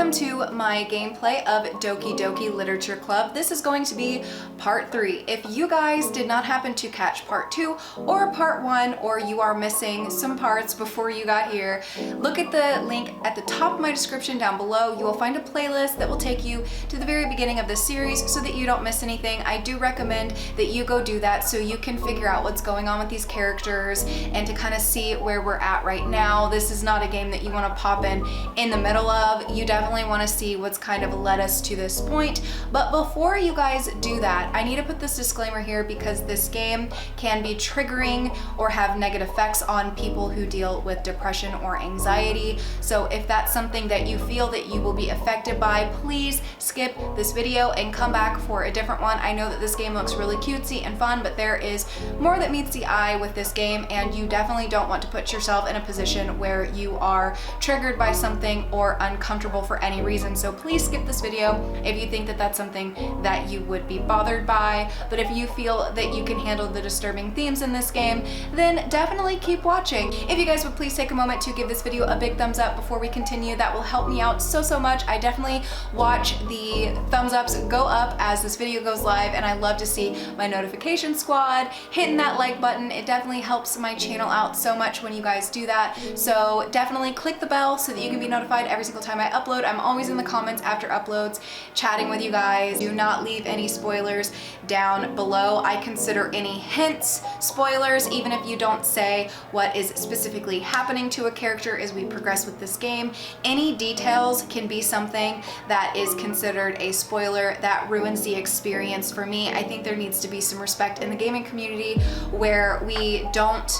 welcome to my gameplay of Doki Doki Literature Club. This is going to be part 3. If you guys did not happen to catch part 2 or part 1, or you are missing some parts before you got here, look at the link at the top of my description down below. You will find a playlist that will take you to the very beginning of this series so that you don't miss anything. I do recommend that you go do that so you can figure out what's going on with these characters and to kind of see where we're at right now. This is not a game that you want to pop in the middle of. You definitely want to see what's kind of led us to this point. But before you guys do that, I need to put this disclaimer here because this game can be triggering or have negative effects on people who deal with depression or anxiety. So if that's something that you feel that you will be affected by, please skip this video and come back for a different one. I know that this game looks really cutesy and fun, but there is more that meets the eye with this game, and you definitely don't want to put yourself in a position where you are triggered by something or uncomfortable for any reason. So please skip this video if you think that that's something that you would be bothered by. But if you feel that you can handle the disturbing themes in this game, then definitely keep watching. If you guys would please take a moment to give this video a big thumbs up before we continue, that will help me out so much. I definitely watch the thumbs ups go up as this video goes live, and I love to see my notification squad hitting that like button. It definitely helps my channel out so much when you guys do that. So definitely click the bell so that you can be notified every single time I upload. I'm always in the comments after uploads chatting with you guys. Do not leave any spoilers down below. I consider any hints spoilers, even if you don't say what is specifically happening to a character as we progress with this game. Any details can be something that is considered a spoiler that ruins the experience for me. I think there needs to be some respect in the gaming community where we don't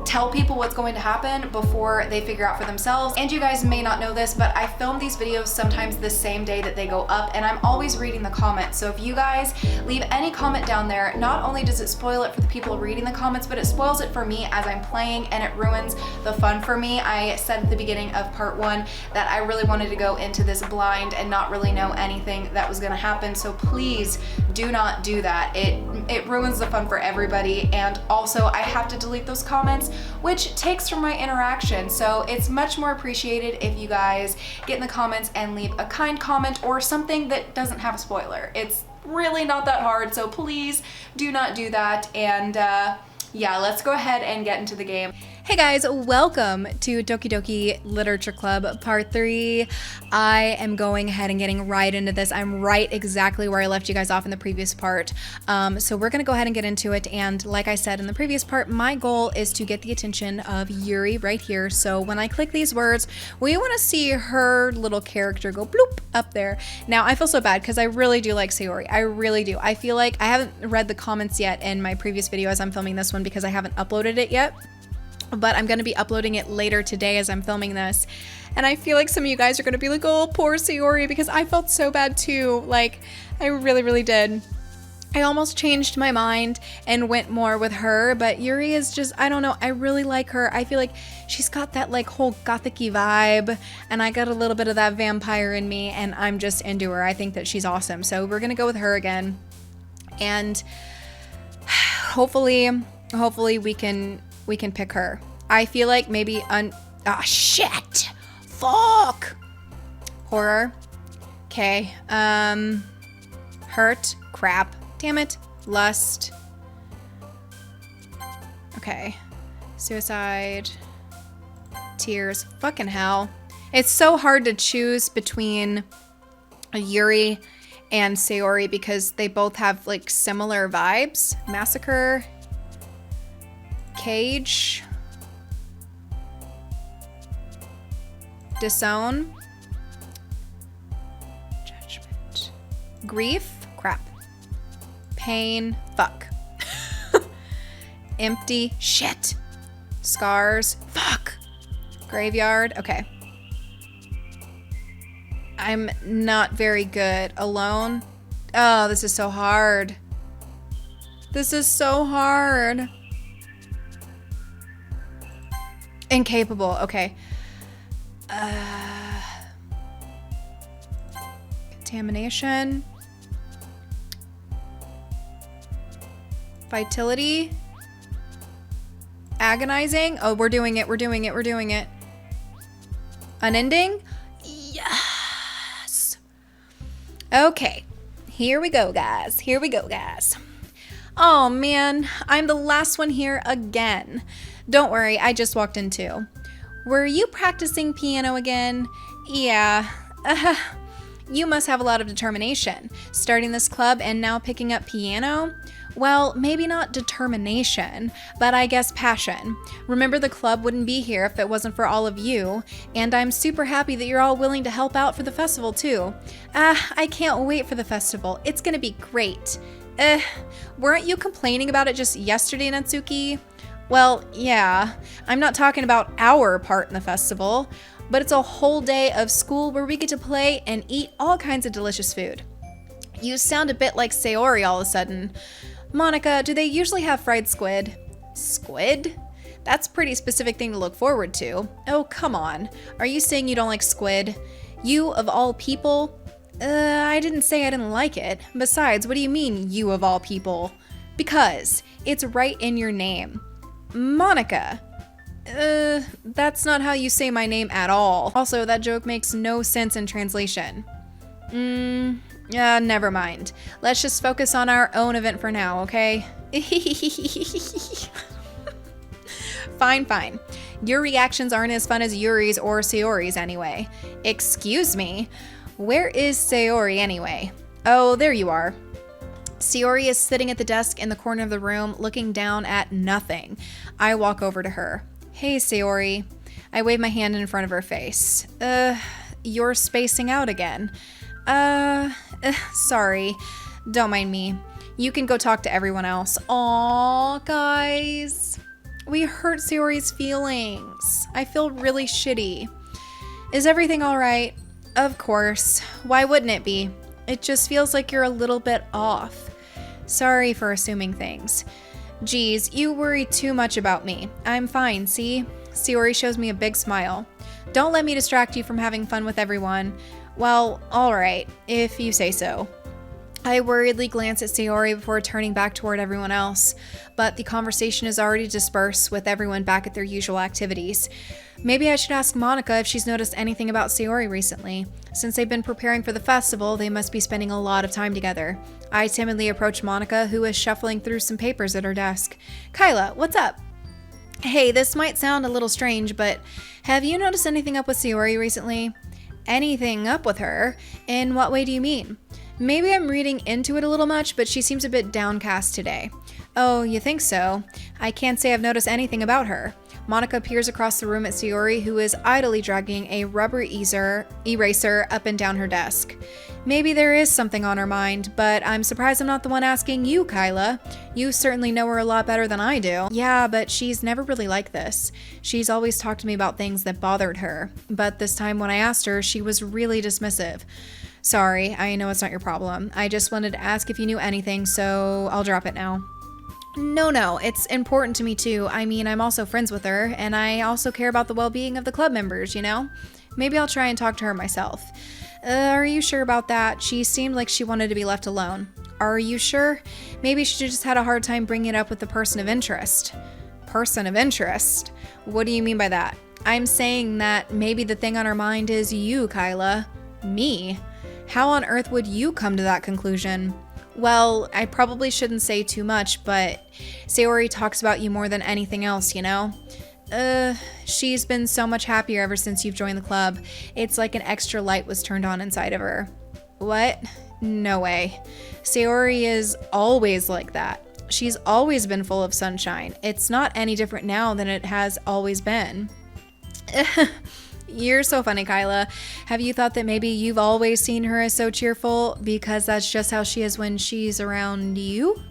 tell people what's going to happen before they figure out for themselves. And you guys may not know this, but I film these videos sometimes the same day that they go up, and I'm always reading the comments. So if you guys leave any comment down there, not only does it spoil it for the people reading the comments, but it spoils it for me as I'm playing, and it ruins the fun for me. I said at the beginning of part 1 that I really wanted to go into this blind and not really know anything that was gonna happen. So please do not do that. It ruins the fun for everybody. And also I have to delete those comments, which takes from my interaction. So it's much more appreciated if you guys get in the comments and leave a kind comment or something that doesn't have a spoiler. It's really not that hard, so please do not do that. And yeah, let's go ahead and get into the game. Hey guys, welcome to Doki Doki Literature Club Part 3. I am going ahead and getting right into this. I'm right exactly where I left you guys off in the previous part. So we're gonna go ahead and get into it. And like I said in the previous part, my goal is to get the attention of Yuri right here. So when I click these words, we wanna see her little character go bloop up there. Now I feel so bad because I really do like Sayori. I really do. I feel like I haven't read the comments yet in my previous video as I'm filming this one because I haven't uploaded it yet. But I'm going to be uploading it later today as I'm filming this. And I feel like some of you guys are going to be like, oh, poor Sayori, because I felt so bad too. Like, I really did. I almost changed my mind and went more with her, but Yuri is just, I don't know, I really like her. I feel like she's got that like whole gothic-y vibe, and I got a little bit of that vampire in me, and I'm just into her. I think that she's awesome. So we're going to go with her again. And hopefully we can pick her. I feel like maybe shit. Fuck. Horror. Okay. Hurt. Crap. Damn it. Lust. Okay. Suicide. Tears. Fucking hell. It's so hard to choose between Yuri and Sayori because they both have like similar vibes. Massacre. Cage. Disown. Judgment. Grief. Crap. Pain. Fuck. Empty. Shit. Scars. Fuck. Graveyard. Okay. I'm not very good. Alone. Oh, this is so hard. This is so hard. Incapable. Okay. Contamination. Vitality. Agonizing. Oh, we're doing it. Unending. Yeah. Okay, here we go, guys. Here we go, guys. Oh man, I'm the last one here again. Don't worry, I just walked in too. Were you practicing piano again? Yeah. You must have a lot of determination. Starting this club and now picking up piano? Well, maybe not determination, but I guess passion. Remember, the club wouldn't be here if it wasn't for all of you, and I'm super happy that you're all willing to help out for the festival too. I can't wait for the festival. It's gonna be great. Weren't you complaining about it just yesterday, Natsuki? Well, yeah. I'm not talking about our part in the festival, but it's a whole day of school where we get to play and eat all kinds of delicious food. You sound a bit like Sayori all of a sudden. Monica, do they usually have fried squid? Squid? That's a pretty specific thing to look forward to. Oh, come on. Are you saying you don't like squid? You, of all people? I didn't say I didn't like it. Besides, what do you mean, you of all people? Because it's right in your name. Monica. That's not how you say my name at all. Also, that joke makes no sense in translation. Never mind. Let's just focus on our own event for now, okay? Fine. Your reactions aren't as fun as Yuri's or Sayori's anyway. Excuse me? Where is Sayori anyway? Oh, there you are. Sayori is sitting at the desk in the corner of the room, looking down at nothing. I walk over to her. Hey, Sayori. I wave my hand in front of her face. You're spacing out again. Sorry. Don't mind me. You can go talk to everyone else. Aw, guys. We hurt Sayori's feelings. I feel really shitty. Is everything all right? Of course. Why wouldn't it be? It just feels like you're a little bit off. Sorry for assuming things. Geez, you worry too much about me. I'm fine, see? Sayori shows me a big smile. Don't let me distract you from having fun with everyone. Well, alright, if you say so. I worriedly glance at Sayori before turning back toward everyone else, but the conversation is already dispersed with everyone back at their usual activities. Maybe I should ask Monica if she's noticed anything about Sayori recently. Since they've been preparing for the festival, they must be spending a lot of time together. I timidly approach Monica, who is shuffling through some papers at her desk. KYLA, what's up? Hey, this might sound a little strange, but have you noticed anything up with Sayori recently? Anything up with her? In what way do you mean? Maybe I'm reading into it a little much, but she seems a bit downcast today. Oh, you think so? I can't say I've noticed anything about her. Monica peers across the room at Sayori, who is idly dragging a rubber eraser up and down her desk. Maybe there is something on her mind, but I'm surprised I'm not the one asking you, KYLA. You certainly know her a lot better than I do. Yeah, but she's never really like this. She's always talked to me about things that bothered her, but this time when I asked her, she was really dismissive. Sorry, I know it's not your problem. I just wanted to ask if you knew anything, so I'll drop it now. No, it's important to me too. I mean, I'm also friends with her, and I also care about the well-being of the club members, you know? Maybe I'll try and talk to her myself. Are you sure about that? She seemed like she wanted to be left alone. Are you sure? Maybe she just had a hard time bringing it up with the person of interest. Person of interest? What do you mean by that? I'm saying that maybe the thing on her mind is you, KYLA. Me? How on earth would you come to that conclusion? Well, I probably shouldn't say too much, but Sayori talks about you more than anything else, you know? She's been so much happier ever since you've joined the club. It's like an extra light was turned on inside of her. What? No way. Sayori is always like that. She's always been full of sunshine. It's not any different now than it has always been. You're so funny, KYLA. Have you thought that maybe you've always seen her as so cheerful because that's just how she is when she's around you?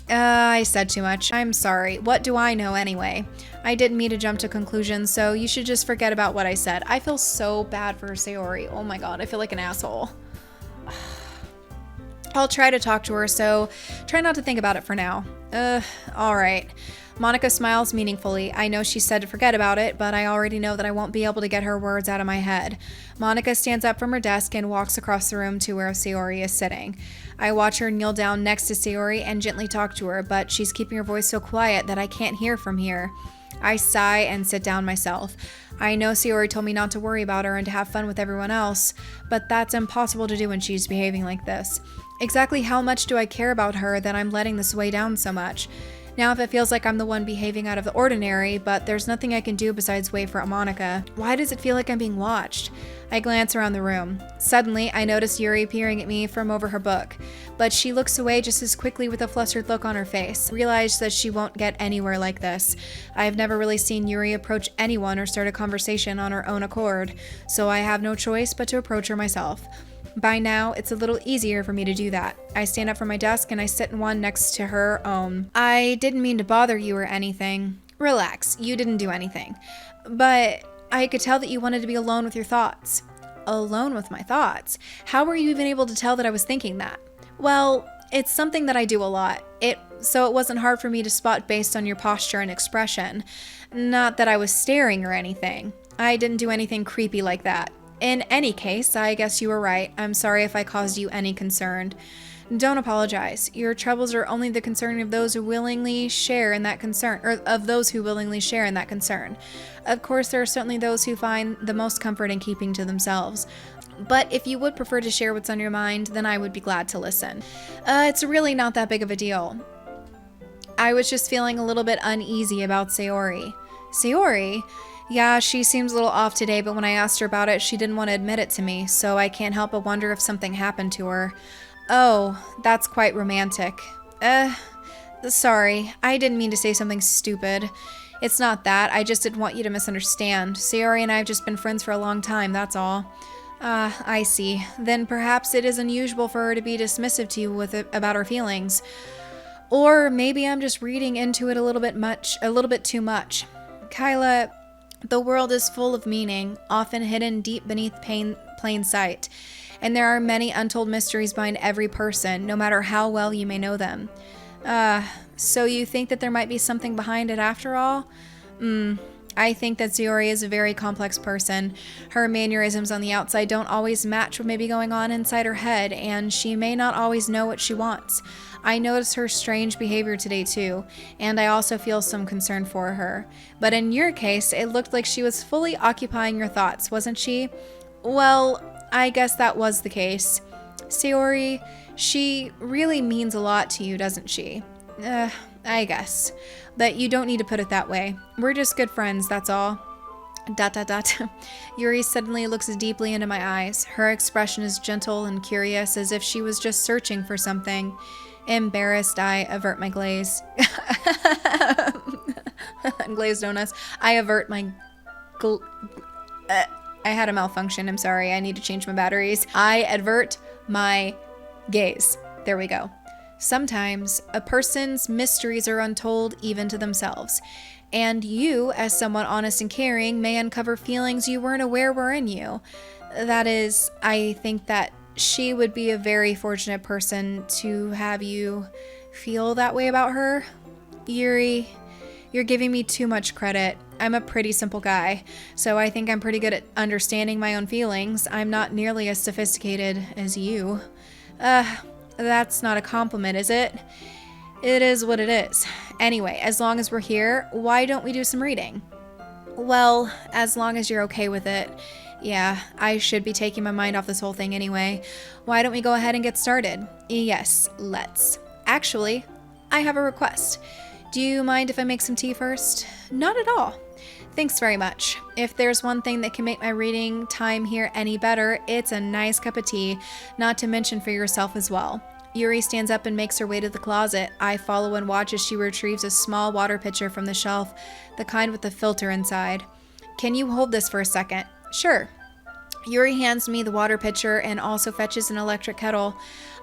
I said too much. I'm sorry. What do I know anyway? I didn't mean to jump to conclusions, so you should just forget about what I said. I feel so bad for Sayori. Oh my god, I feel like an asshole. I'll try to talk to her, so try not to think about it for now. Alright. Monica smiles meaningfully. I know she said to forget about it, but I already know that I won't be able to get her words out of my head. Monica stands up from her desk and walks across the room to where Sayori is sitting. I watch her kneel down next to Sayori and gently talk to her, but she's keeping her voice so quiet that I can't hear from here. I sigh and sit down myself. I know Sayori told me not to worry about her and to have fun with everyone else, but that's impossible to do when she's behaving like this. Exactly how much do I care about her that I'm letting this weigh down so much? Now if it feels like I'm the one behaving out of the ordinary, but there's nothing I can do besides wait for Monica, why does it feel like I'm being watched? I glance around the room. Suddenly, I notice Yuri peering at me from over her book, but she looks away just as quickly with a flustered look on her face. I realize that she won't get anywhere like this. I've never really seen Yuri approach anyone or start a conversation on her own accord, so I have no choice but to approach her myself. By now, it's a little easier for me to do that. I stand up from my desk and I sit in one next to her own. I didn't mean to bother you or anything. Relax, you didn't do anything. But I could tell that you wanted to be alone with your thoughts. Alone with my thoughts? How were you even able to tell that I was thinking that? Well, it's something that I do a lot. So it wasn't hard for me to spot based on your posture and expression. Not that I was staring or anything. I didn't do anything creepy like that. In any case, I guess you were right. I'm sorry if I caused you any concern. Don't apologize. Your troubles are only the concern of those who willingly share in that concern, or of those who willingly share in that concern. Of course, there are certainly those who find the most comfort in keeping to themselves. But if you would prefer to share what's on your mind, then I would be glad to listen. It's really not that big of a deal. I was just feeling a little bit uneasy about Sayori. Sayori? Yeah, she seems a little off today, but when I asked her about it, she didn't want to admit it to me, so I can't help but wonder if something happened to her. Oh, that's quite romantic. Sorry, I didn't mean to say something stupid. It's not that, I just didn't want you to misunderstand. Sayori and I have just been friends for a long time, that's all. I see. Then perhaps it is unusual for her to be dismissive to you about her feelings. Or maybe I'm just reading into it a little bit too much. KYLA, the world is full of meaning, often hidden deep beneath plain sight, and there are many untold mysteries behind every person, no matter how well you may know them. So you think that there might be something behind it after all? I think that Sayori is a very complex person. Her mannerisms on the outside don't always match what may be going on inside her head, and she may not always know what she wants. I notice her strange behavior today too, and I also feel some concern for her. But in your case, it looked like she was fully occupying your thoughts, wasn't she? Well, I guess that was the case. Sayori, she really means a lot to you, doesn't she? I guess. But you don't need to put it that way. We're just good friends, that's all. ... Yuri suddenly looks deeply into my eyes. Her expression is gentle and curious, as if she was just searching for something. Embarrassed, I avert my glaze. Glazed donuts. I avert my... I had a malfunction, I'm sorry. I need to change my batteries. I avert my gaze. There we go. Sometimes, a person's mysteries are untold even to themselves. And you, as someone honest and caring, may uncover feelings you weren't aware were in you. That is, I think that she would be a very fortunate person to have you feel that way about her. Yuri, you're giving me too much credit. I'm a pretty simple guy, so I think I'm pretty good at understanding my own feelings. I'm not nearly as sophisticated as you. That's not a compliment, is it? It is what it is. Anyway, as long as we're here, why don't we do some reading? Well, as long as you're okay with it. Yeah, I should be taking my mind off this whole thing anyway. Why don't we go ahead and get started? Yes, let's. Actually, I have a request. Do you mind if I make some tea first? Not at all. Thanks very much. If there's one thing that can make my reading time here any better, it's a nice cup of tea, not to mention for yourself as well. Yuri stands up and makes her way to the closet. I follow and watch as she retrieves a small water pitcher from the shelf, the kind with the filter inside. Can you hold this for a second? Sure. Yuri hands me the water pitcher and also fetches an electric kettle.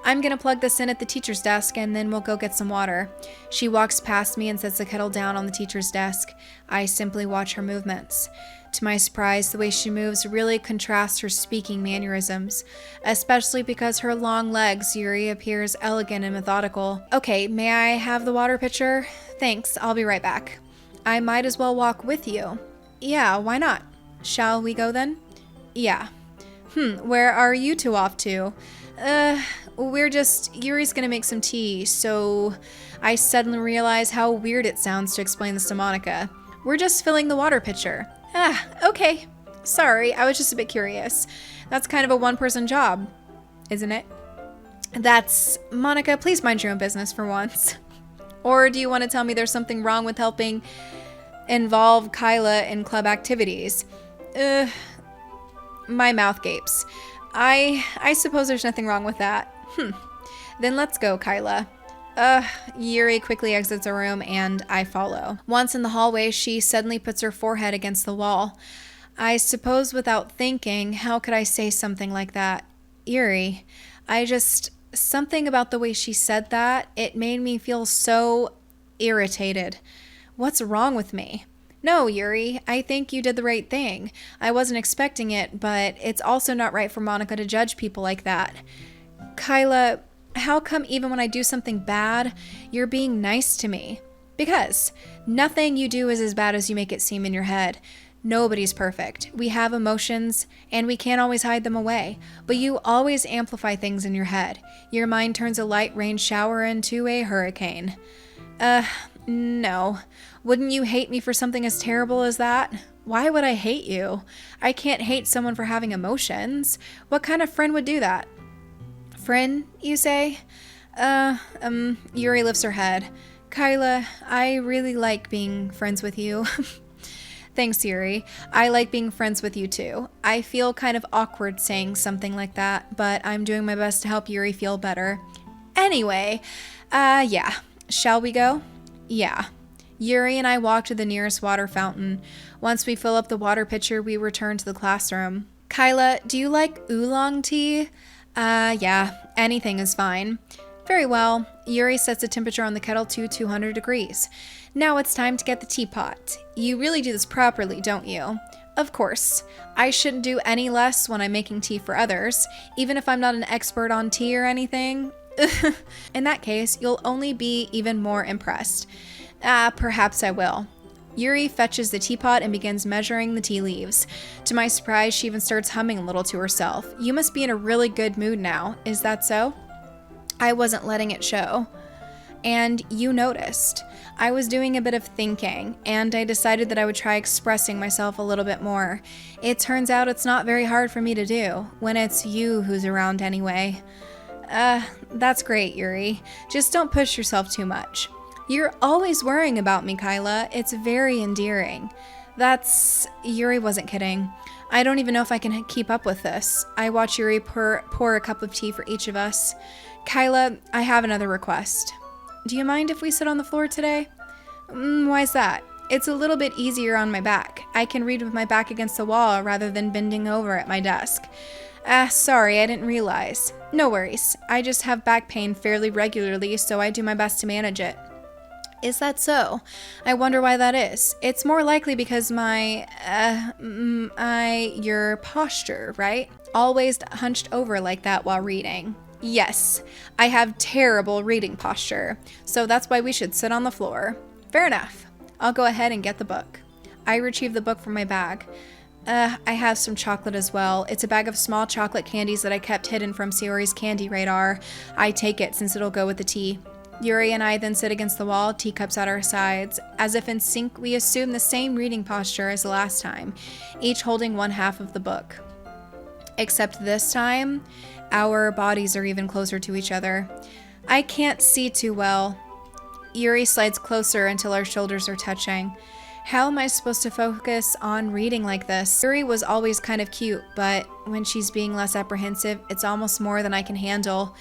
I'm gonna plug this in at the teacher's desk and then we'll go get some water. She walks past me and sets the kettle down on the teacher's desk. I simply watch her movements. To my surprise, the way she moves really contrasts her speaking mannerisms, especially because her long legs, Yuri appears elegant and methodical. Okay, may I have the water pitcher? Thanks, I'll be right back. I might as well walk with you. Yeah, why not? Shall we go then? Yeah. Where are you two off to? Yuri's gonna make some tea, so I suddenly realize how weird it sounds to explain this to Monica. We're just filling the water pitcher. Ah, okay. Sorry, I was just a bit curious. That's kind of a one-person job, isn't it? Monica, please mind your own business for once. Or do you want to tell me there's something wrong with helping involve KYLA in club activities? My mouth gapes. I suppose there's nothing wrong with that. Then let's go, KYLA. Yuri quickly exits the room and I follow. Once in the hallway, she suddenly puts her forehead against the wall. I suppose without thinking, how could I say something like that? Yuri, something about the way she said that, it made me feel so irritated. What's wrong with me? No, Yuri, I think you did the right thing. I wasn't expecting it, but it's also not right for Monica to judge people like that. KYLA, how come even when I do something bad, you're being nice to me? Because nothing you do is as bad as you make it seem in your head. Nobody's perfect. We have emotions, and we can't always hide them away. But you always amplify things in your head. Your mind turns a light rain shower into a hurricane. No. Wouldn't you hate me for something as terrible as that? Why would I hate you? I can't hate someone for having emotions. What kind of friend would do that? Friend, you say? Yuri lifts her head. KYLA, I really like being friends with you. Thanks, Yuri. I like being friends with you too. I feel kind of awkward saying something like that, but I'm doing my best to help Yuri feel better. Anyway, yeah. Shall we go? Yeah. Yuri and I walk to the nearest water fountain. Once we fill up the water pitcher, we return to the classroom. KYLA, do you like oolong tea? Yeah. Anything is fine. Very well. Yuri sets the temperature on the kettle to 200 degrees. Now it's time to get the teapot. You really do this properly, don't you? Of course. I shouldn't do any less when I'm making tea for others, even if I'm not an expert on tea or anything. In that case, you'll only be even more impressed. Perhaps I will. Yuri fetches the teapot and begins measuring the tea leaves. To my surprise, she even starts humming a little to herself. You must be in a really good mood now. Is that so? I wasn't letting it show. And you noticed. I was doing a bit of thinking, and I decided that I would try expressing myself a little bit more. It turns out it's not very hard for me to do, when it's you who's around anyway. That's great, Yuri. Just don't push yourself too much. You're always worrying about me, KYLA. It's very endearing. Yuri wasn't kidding. I don't even know if I can keep up with this. I watch Yuri pour a cup of tea for each of us. KYLA, I have another request. Do you mind if we sit on the floor today? Why's that? It's a little bit easier on my back. I can read with my back against the wall rather than bending over at my desk. Sorry, I didn't realize. No worries. I just have back pain fairly regularly, so I do my best to manage it. Is that so? I wonder why that is. It's more likely because your posture, right? Always hunched over like that while reading. Yes, I have terrible reading posture, so that's why we should sit on the floor. Fair enough. I'll go ahead and get the book. I retrieve the book from my bag. I have some chocolate as well. It's a bag of small chocolate candies that I kept hidden from Sayori's candy radar. I take it since it'll go with the tea. Yuri and I then sit against the wall, teacups at our sides. As if in sync, we assume the same reading posture as the last time, each holding one half of the book. Except this time, our bodies are even closer to each other. I can't see too well. Yuri slides closer until our shoulders are touching. How am I supposed to focus on reading like this? Yuri was always kind of cute, but when she's being less apprehensive, it's almost more than I can handle.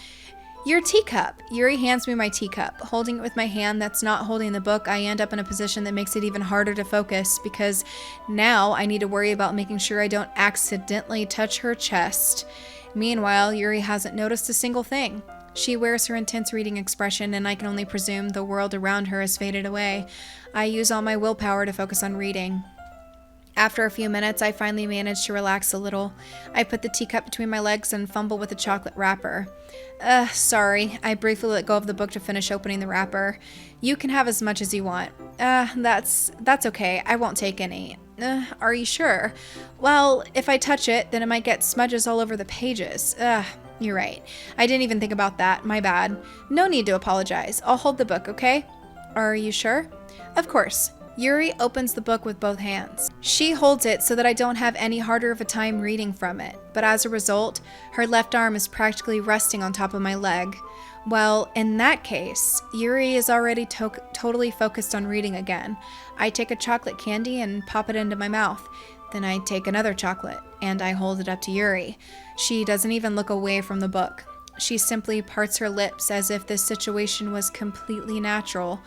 Your teacup. Yuri hands me my teacup. Holding it with my hand that's not holding the book, I end up in a position that makes it even harder to focus because now I need to worry about making sure I don't accidentally touch her chest. Meanwhile, Yuri hasn't noticed a single thing. She wears her intense reading expression, and I can only presume the world around her has faded away. I use all my willpower to focus on reading. After a few minutes, I finally manage to relax a little. I put the teacup between my legs and fumble with the chocolate wrapper. Sorry. I briefly let go of the book to finish opening the wrapper. You can have as much as you want. That's okay. I won't take any. Are you sure? Well, if I touch it, then it might get smudges all over the pages. You're right. I didn't even think about that. My bad. No need to apologize. I'll hold the book, okay? Are you sure? Of course. Yuri opens the book with both hands. She holds it so that I don't have any harder of a time reading from it, but as a result, her left arm is practically resting on top of my leg. Well, in that case, Yuri is already totally focused on reading again. I take a chocolate candy and pop it into my mouth. Then I take another chocolate, and I hold it up to Yuri. She doesn't even look away from the book. She simply parts her lips as if this situation was completely natural.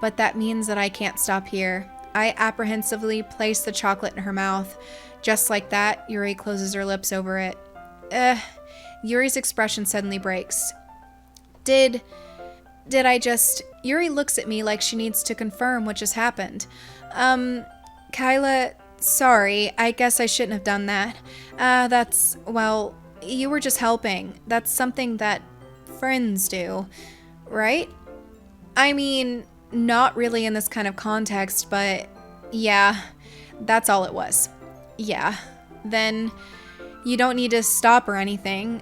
But that means that I can't stop here. I apprehensively place the chocolate in her mouth. Just like that, Yuri closes her lips over it. Yuri's expression suddenly breaks. Did I just... Yuri looks at me like she needs to confirm what just happened. KYLA, sorry, I guess I shouldn't have done that. Well, you were just helping. That's something that friends do, right? I mean, not really in this kind of context, but yeah, that's all it was. Yeah, then you don't need to stop or anything.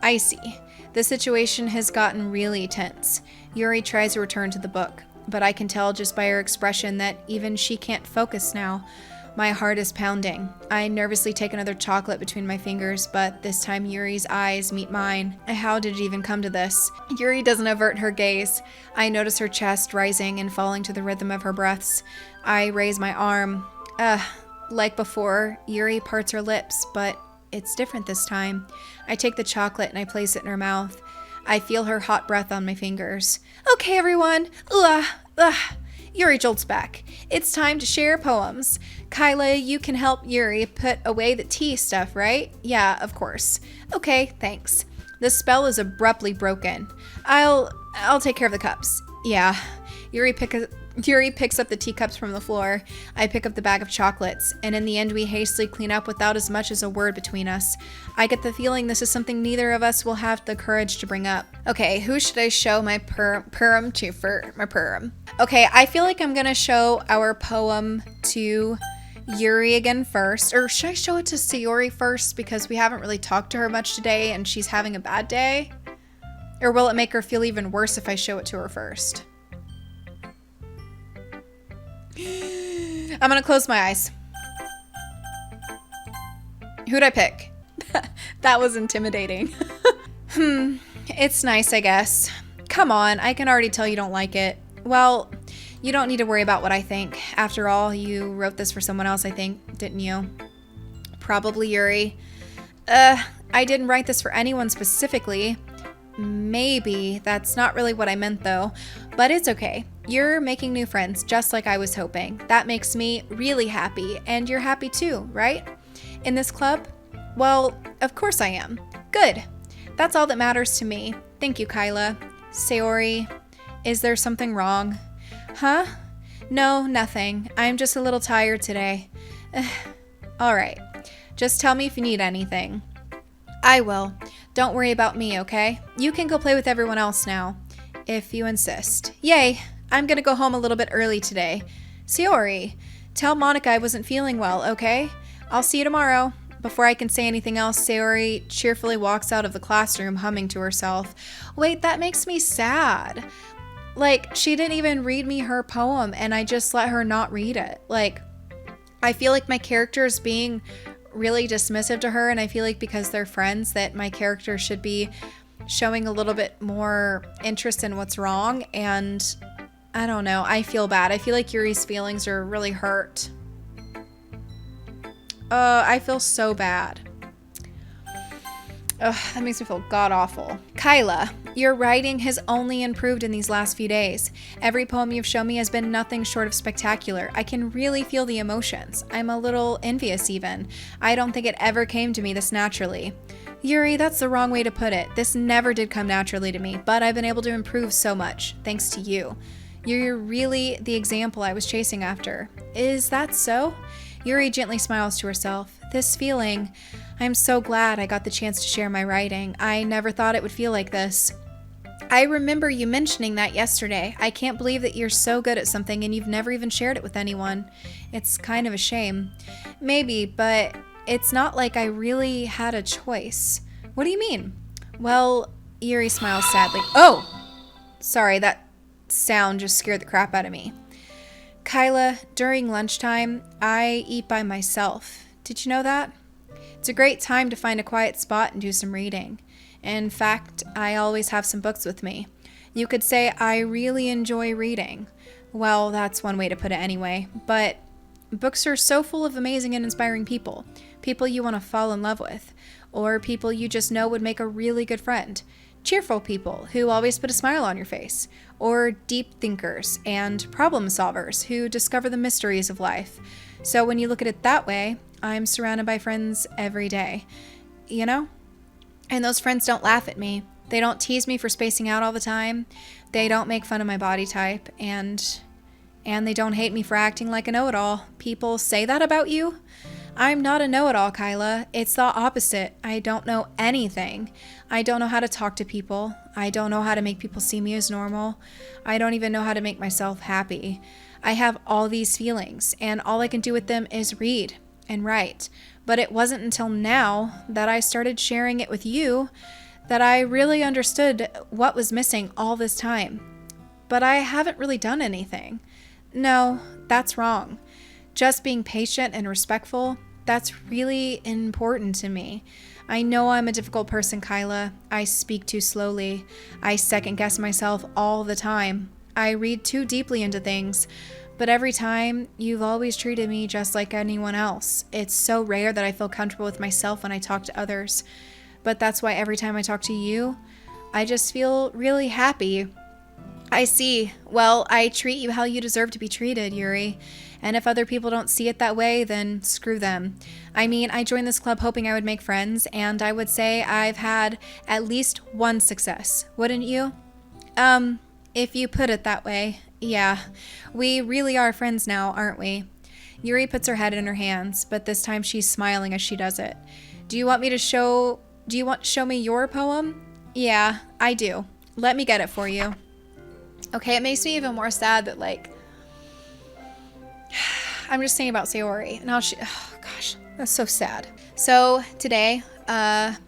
I see. The situation has gotten really tense. Yuri tries to return to the book, but I can tell just by her expression that even she can't focus now. My heart is pounding. I nervously take another chocolate between my fingers, but this time Yuri's eyes meet mine. How did it even come to this? Yuri doesn't avert her gaze. I notice her chest rising and falling to the rhythm of her breaths. I raise my arm. Like before, Yuri parts her lips, but it's different this time. I take the chocolate and I place it in her mouth. I feel her hot breath on my fingers. Okay, everyone. Yuri jolts back. It's time to share poems. KYLA, you can help Yuri put away the tea stuff, right? Yeah, of course. Okay, thanks. The spell is abruptly broken. I'll take care of the cups. Yeah. Yuri picks up the teacups from the floor. I pick up the bag of chocolates, and in the end we hastily clean up without as much as a word between us. I get the feeling this is something neither of us will have the courage to bring up. Okay, who should I show my poem to for my poem? Okay, I feel like I'm gonna show our poem to Yuri again first. Or should I show it to Sayori first because we haven't really talked to her much today and she's having a bad day? Or will it make her feel even worse if I show it to her first? I'm gonna close my eyes. Who'd I pick? That was intimidating. It's nice, I guess. Come on, I can already tell you don't like it. Well, you don't need to worry about what I think. After all, you wrote this for someone else, I think, didn't you? Probably Yuri. I didn't write this for anyone specifically. Maybe. That's not really what I meant, though. But it's okay. You're making new friends, just like I was hoping. That makes me really happy, and you're happy too, right? In this club? Well, of course I am. Good. That's all that matters to me. Thank you, KYLA. Sayori, is there something wrong? Huh? No, nothing. I'm just a little tired today. All right. Just tell me if you need anything. I will. Don't worry about me, okay? You can go play with everyone else now, if you insist. Yay! I'm gonna go home a little bit early today. Sayori, tell Monica I wasn't feeling well, okay? I'll see you tomorrow. Before I can say anything else, Sayori cheerfully walks out of the classroom, humming to herself. Wait, that makes me sad. Like, she didn't even read me her poem, and I just let her not read it. Like, I feel like my character is being really dismissive to her, and I feel like because they're friends that my character should be showing a little bit more interest in what's wrong, and I don't know, I feel bad. I feel like Yuri's feelings are really hurt. I feel so bad. Ugh, that makes me feel god-awful. KYLA, your writing has only improved in these last few days. Every poem you've shown me has been nothing short of spectacular. I can really feel the emotions. I'm a little envious even. I don't think it ever came to me this naturally. Yuri, that's the wrong way to put it. This never did come naturally to me, but I've been able to improve so much, thanks to you. You're really the example I was chasing after. Is that so? Yuri gently smiles to herself. This feeling, I'm so glad I got the chance to share my writing. I never thought it would feel like this. I remember you mentioning that yesterday. I can't believe that you're so good at something and you've never even shared it with anyone. It's kind of a shame. Maybe, but it's not like I really had a choice. What do you mean? Well, Yuri smiles sadly. Oh! Sorry, that sound just scared the crap out of me. KYLA, during lunchtime, I eat by myself. Did you know that? It's a great time to find a quiet spot and do some reading. In fact, I always have some books with me. You could say I really enjoy reading. Well, that's one way to put it anyway, but books are so full of amazing and inspiring people. People you want to fall in love with, or people you just know would make a really good friend. Cheerful people who always put a smile on your face, or deep thinkers and problem solvers who discover the mysteries of life. So when you look at it that way, I'm surrounded by friends every day, you know? And those friends don't laugh at me. They don't tease me for spacing out all the time. They don't make fun of my body type, and they don't hate me for acting like a know-it-all. People say that about you? I'm not a know-it-all, KYLA. It's the opposite. I don't know anything. I don't know how to talk to people. I don't know how to make people see me as normal. I don't even know how to make myself happy. I have all these feelings, and all I can do with them is read and write. But it wasn't until now that I started sharing it with you that I really understood what was missing all this time. But I haven't really done anything. No, that's wrong. Just being patient and respectful, that's really important to me. I know I'm a difficult person, KYLA. I speak too slowly. I second guess myself all the time. I read too deeply into things. But every time, you've always treated me just like anyone else. It's so rare that I feel comfortable with myself when I talk to others. But that's why every time I talk to you, I just feel really happy. I see. Well, I treat you how you deserve to be treated, Yuri. And if other people don't see it that way, then screw them. I mean, I joined this club hoping I would make friends, and I would say I've had at least one success. Wouldn't you? If you put it that way, yeah. We really are friends now, aren't we? Yuri puts her head in her hands, but this time she's smiling as she does it. Do you want to show me your poem? Yeah, I do. Let me get it for you. Okay, it makes me even more sad that, I'm just thinking about Sayori. And oh gosh, that's so sad. So today,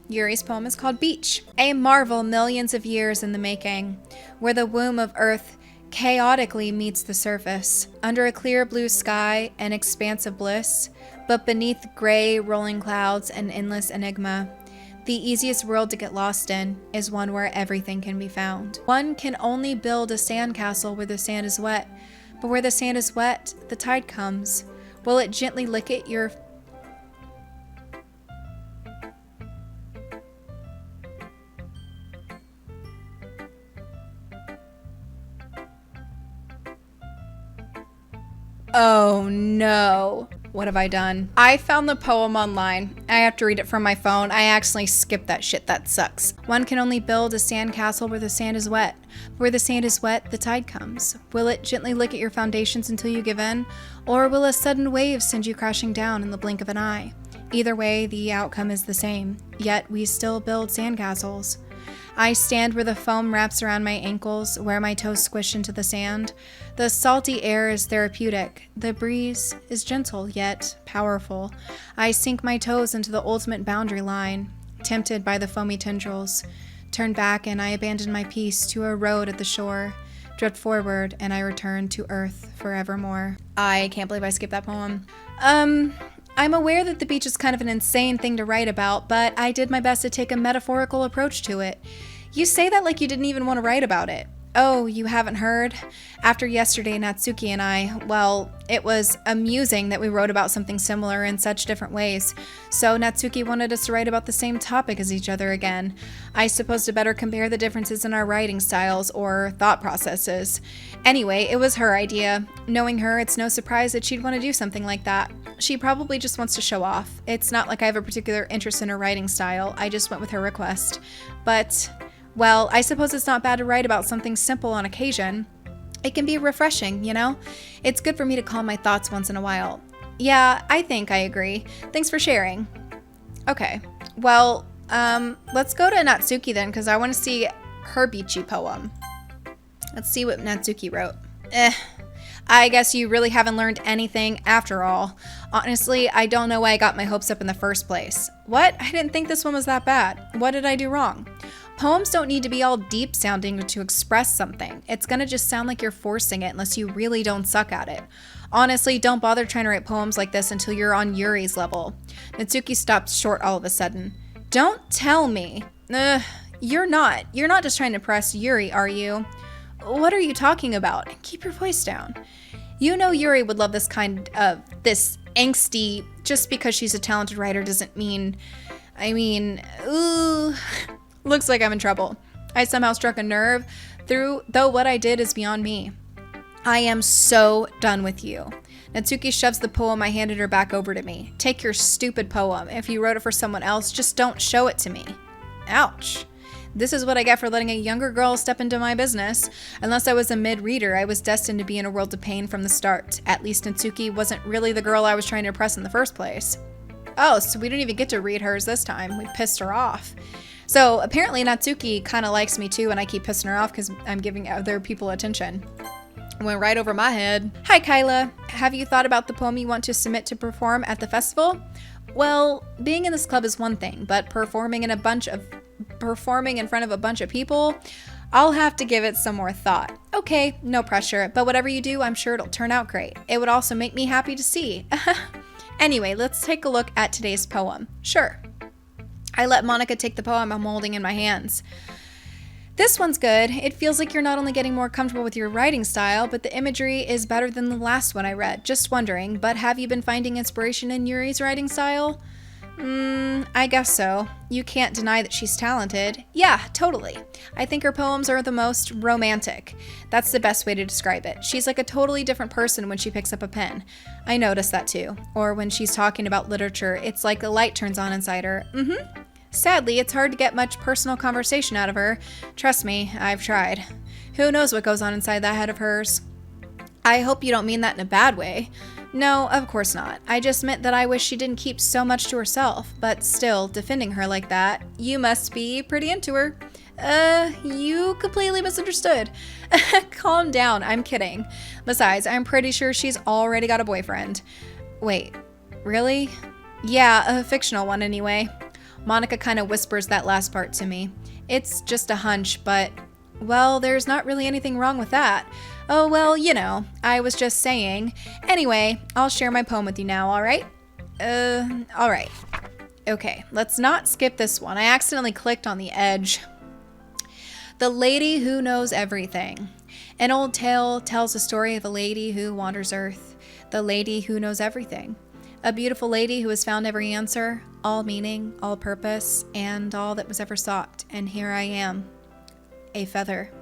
Yuri's poem is called Beach. A marvel millions of years in the making, where the womb of Earth chaotically meets the surface, under a clear blue sky and expansive bliss, but beneath gray rolling clouds and endless enigma. The easiest world to get lost in is one where everything can be found. One can only build a sandcastle where the sand is wet, but where the sand is wet, the tide comes. Will it gently lick at your... Oh no. What have I done? I found the poem online. I have to read it from my phone. I accidentally skipped that shit. That sucks. One can only build a sandcastle where the sand is wet. Where the sand is wet, the tide comes. Will it gently lick at your foundations until you give in? Or will a sudden wave send you crashing down in the blink of an eye? Either way, the outcome is the same. Yet we still build sandcastles. I stand where the foam wraps around my ankles, where my toes squish into the sand. The salty air is therapeutic. The breeze is gentle, yet powerful. I sink my toes into the ultimate boundary line, tempted by the foamy tendrils. Turn back and I abandon my peace to a road at the shore. Drift forward and I return to earth forevermore. I can't believe I skipped that poem. I'm aware that the beach is kind of an insane thing to write about, but I did my best to take a metaphorical approach to it. You say that like you didn't even want to write about it. Oh, you haven't heard? After yesterday, Natsuki and I, well, it was amusing that we wrote about something similar in such different ways. So Natsuki wanted us to write about the same topic as each other again. I suppose to better compare the differences in our writing styles or thought processes. Anyway, it was her idea. Knowing her, it's no surprise that she'd want to do something like that. She probably just wants to show off. It's not like I have a particular interest in her writing style. I just went with her request. But... well, I suppose it's not bad to write about something simple on occasion. It can be refreshing, you know? It's good for me to calm my thoughts once in a while. Yeah, I think I agree. Thanks for sharing. Okay, well, let's go to Natsuki then, because I want to see her beachy poem. Let's see what Natsuki wrote. I guess you really haven't learned anything after all. Honestly, I don't know why I got my hopes up in the first place. What? I didn't think this one was that bad. What did I do wrong? Poems don't need to be all deep sounding to express something. It's gonna just sound like you're forcing it unless you really don't suck at it. Honestly, don't bother trying to write poems like this until you're on Yuri's level. Natsuki stopped short all of a sudden. Don't tell me. You're not just trying to impress Yuri, are you? What are you talking about? Keep your voice down. You know Yuri would love this kind of, this angsty, just because she's a talented writer doesn't mean, looks like I'm in trouble. I somehow struck a nerve, though what I did is beyond me. I am so done with you. Natsuki shoves the poem I handed her back over to me. Take your stupid poem. If you wrote it for someone else, just don't show it to me. Ouch. This is what I get for letting a younger girl step into my business. Unless I was a mid-reader, I was destined to be in a world of pain from the start. At least Natsuki wasn't really the girl I was trying to impress in the first place. Oh, so we didn't even get to read hers this time. We pissed her off. So apparently Natsuki kind of likes me too, and I keep pissing her off because I'm giving other people attention. Went right over my head. Hi, KYLA. Have you thought about the poem you want to submit to perform at the festival? Well, being in this club is one thing, but performing in front of a bunch of people, I'll have to give it some more thought. Okay, no pressure, but whatever you do, I'm sure it'll turn out great. It would also make me happy to see. Anyway, let's take a look at today's poem. Sure. I let Monica take the poem I'm holding in my hands. This one's good. It feels like you're not only getting more comfortable with your writing style, but the imagery is better than the last one I read. Just wondering, but have you been finding inspiration in Yuri's writing style? I guess so. You can't deny that she's talented. Yeah, totally. I think her poems are the most romantic. That's the best way to describe it. She's like a totally different person when she picks up a pen. I noticed that too. Or when she's talking about literature, it's like a light turns on inside her. Sadly, it's hard to get much personal conversation out of her. Trust me, I've tried. Who knows what goes on inside that head of hers? I hope you don't mean that in a bad way. No, of course not. I just meant that I wish she didn't keep so much to herself, but still, defending her like that, you must be pretty into her. You completely misunderstood. Calm down, I'm kidding. Besides, I'm pretty sure she's already got a boyfriend. Wait, really? Yeah, a fictional one anyway. Monica kind of whispers that last part to me. It's just a hunch, but, well, there's not really anything wrong with that. Oh, well, you know, I was just saying. Anyway, I'll share my poem with you now, alright? Alright. Okay, let's not skip this one. I accidentally clicked on the edge. The Lady Who Knows Everything. An old tale tells the story of a lady who wanders Earth. The lady who knows everything. A beautiful lady who has found every answer, all meaning, all purpose, and all that was ever sought. And here I am, a feather,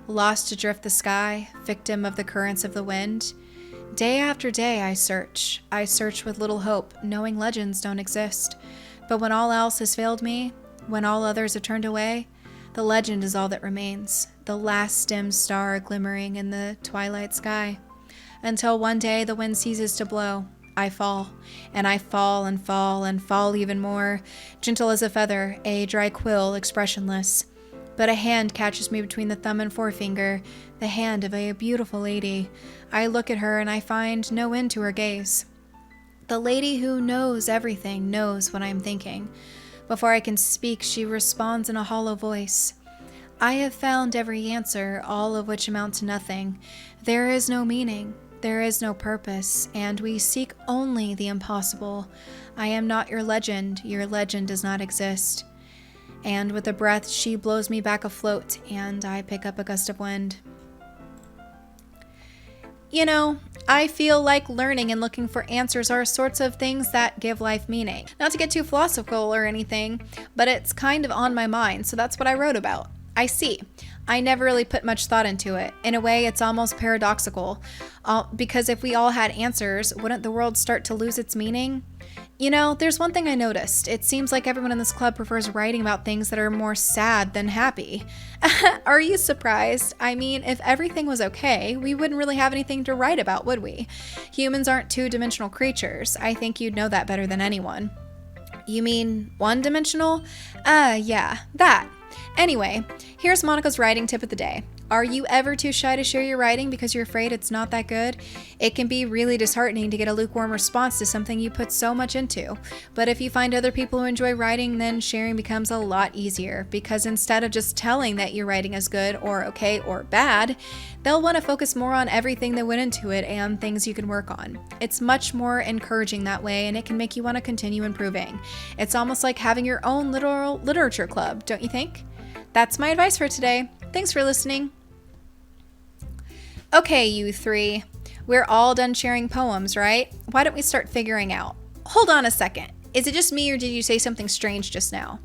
lost adrift the sky, victim of the currents of the wind. Day after day I search with little hope, knowing legends don't exist. But when all else has failed me, when all others have turned away, the legend is all that remains, the last dim star glimmering in the twilight sky. Until one day the wind ceases to blow, I fall, and I fall and fall and fall even more, gentle as a feather, a dry quill, expressionless. But a hand catches me between the thumb and forefinger, the hand of a beautiful lady. I look at her and I find no end to her gaze. The lady who knows everything knows what I am thinking. Before I can speak, she responds in a hollow voice. I have found every answer, all of which amount to nothing. There is no meaning. There is no purpose, and we seek only the impossible. I am not your legend does not exist. And with a breath, she blows me back afloat, and I pick up a gust of wind. You know, I feel like learning and looking for answers are sorts of things that give life meaning. Not to get too philosophical or anything, but it's kind of on my mind, so that's what I wrote about. I see. I never really put much thought into it. In a way, it's almost paradoxical. Because if we all had answers, wouldn't the world start to lose its meaning? You know, there's one thing I noticed. It seems like everyone in this club prefers writing about things that are more sad than happy. Are you surprised? I mean, if everything was okay, we wouldn't really have anything to write about, would we? Humans aren't two-dimensional creatures. I think you'd know that better than anyone. You mean one-dimensional? Yeah, that. Anyway, here's Monica's writing tip of the day. Are you ever too shy to share your writing because you're afraid it's not that good? It can be really disheartening to get a lukewarm response to something you put so much into. But if you find other people who enjoy writing, then sharing becomes a lot easier, because instead of just telling that your writing is good or okay or bad, they'll want to focus more on everything that went into it and things you can work on. It's much more encouraging that way, and it can make you want to continue improving. It's almost like having your own literal literature club, don't you think? That's my advice for today. Thanks for listening. Okay, you three. We're all done sharing poems, right? Why don't we start figuring out? Hold on a second. Is it just me, or did you say something strange just now?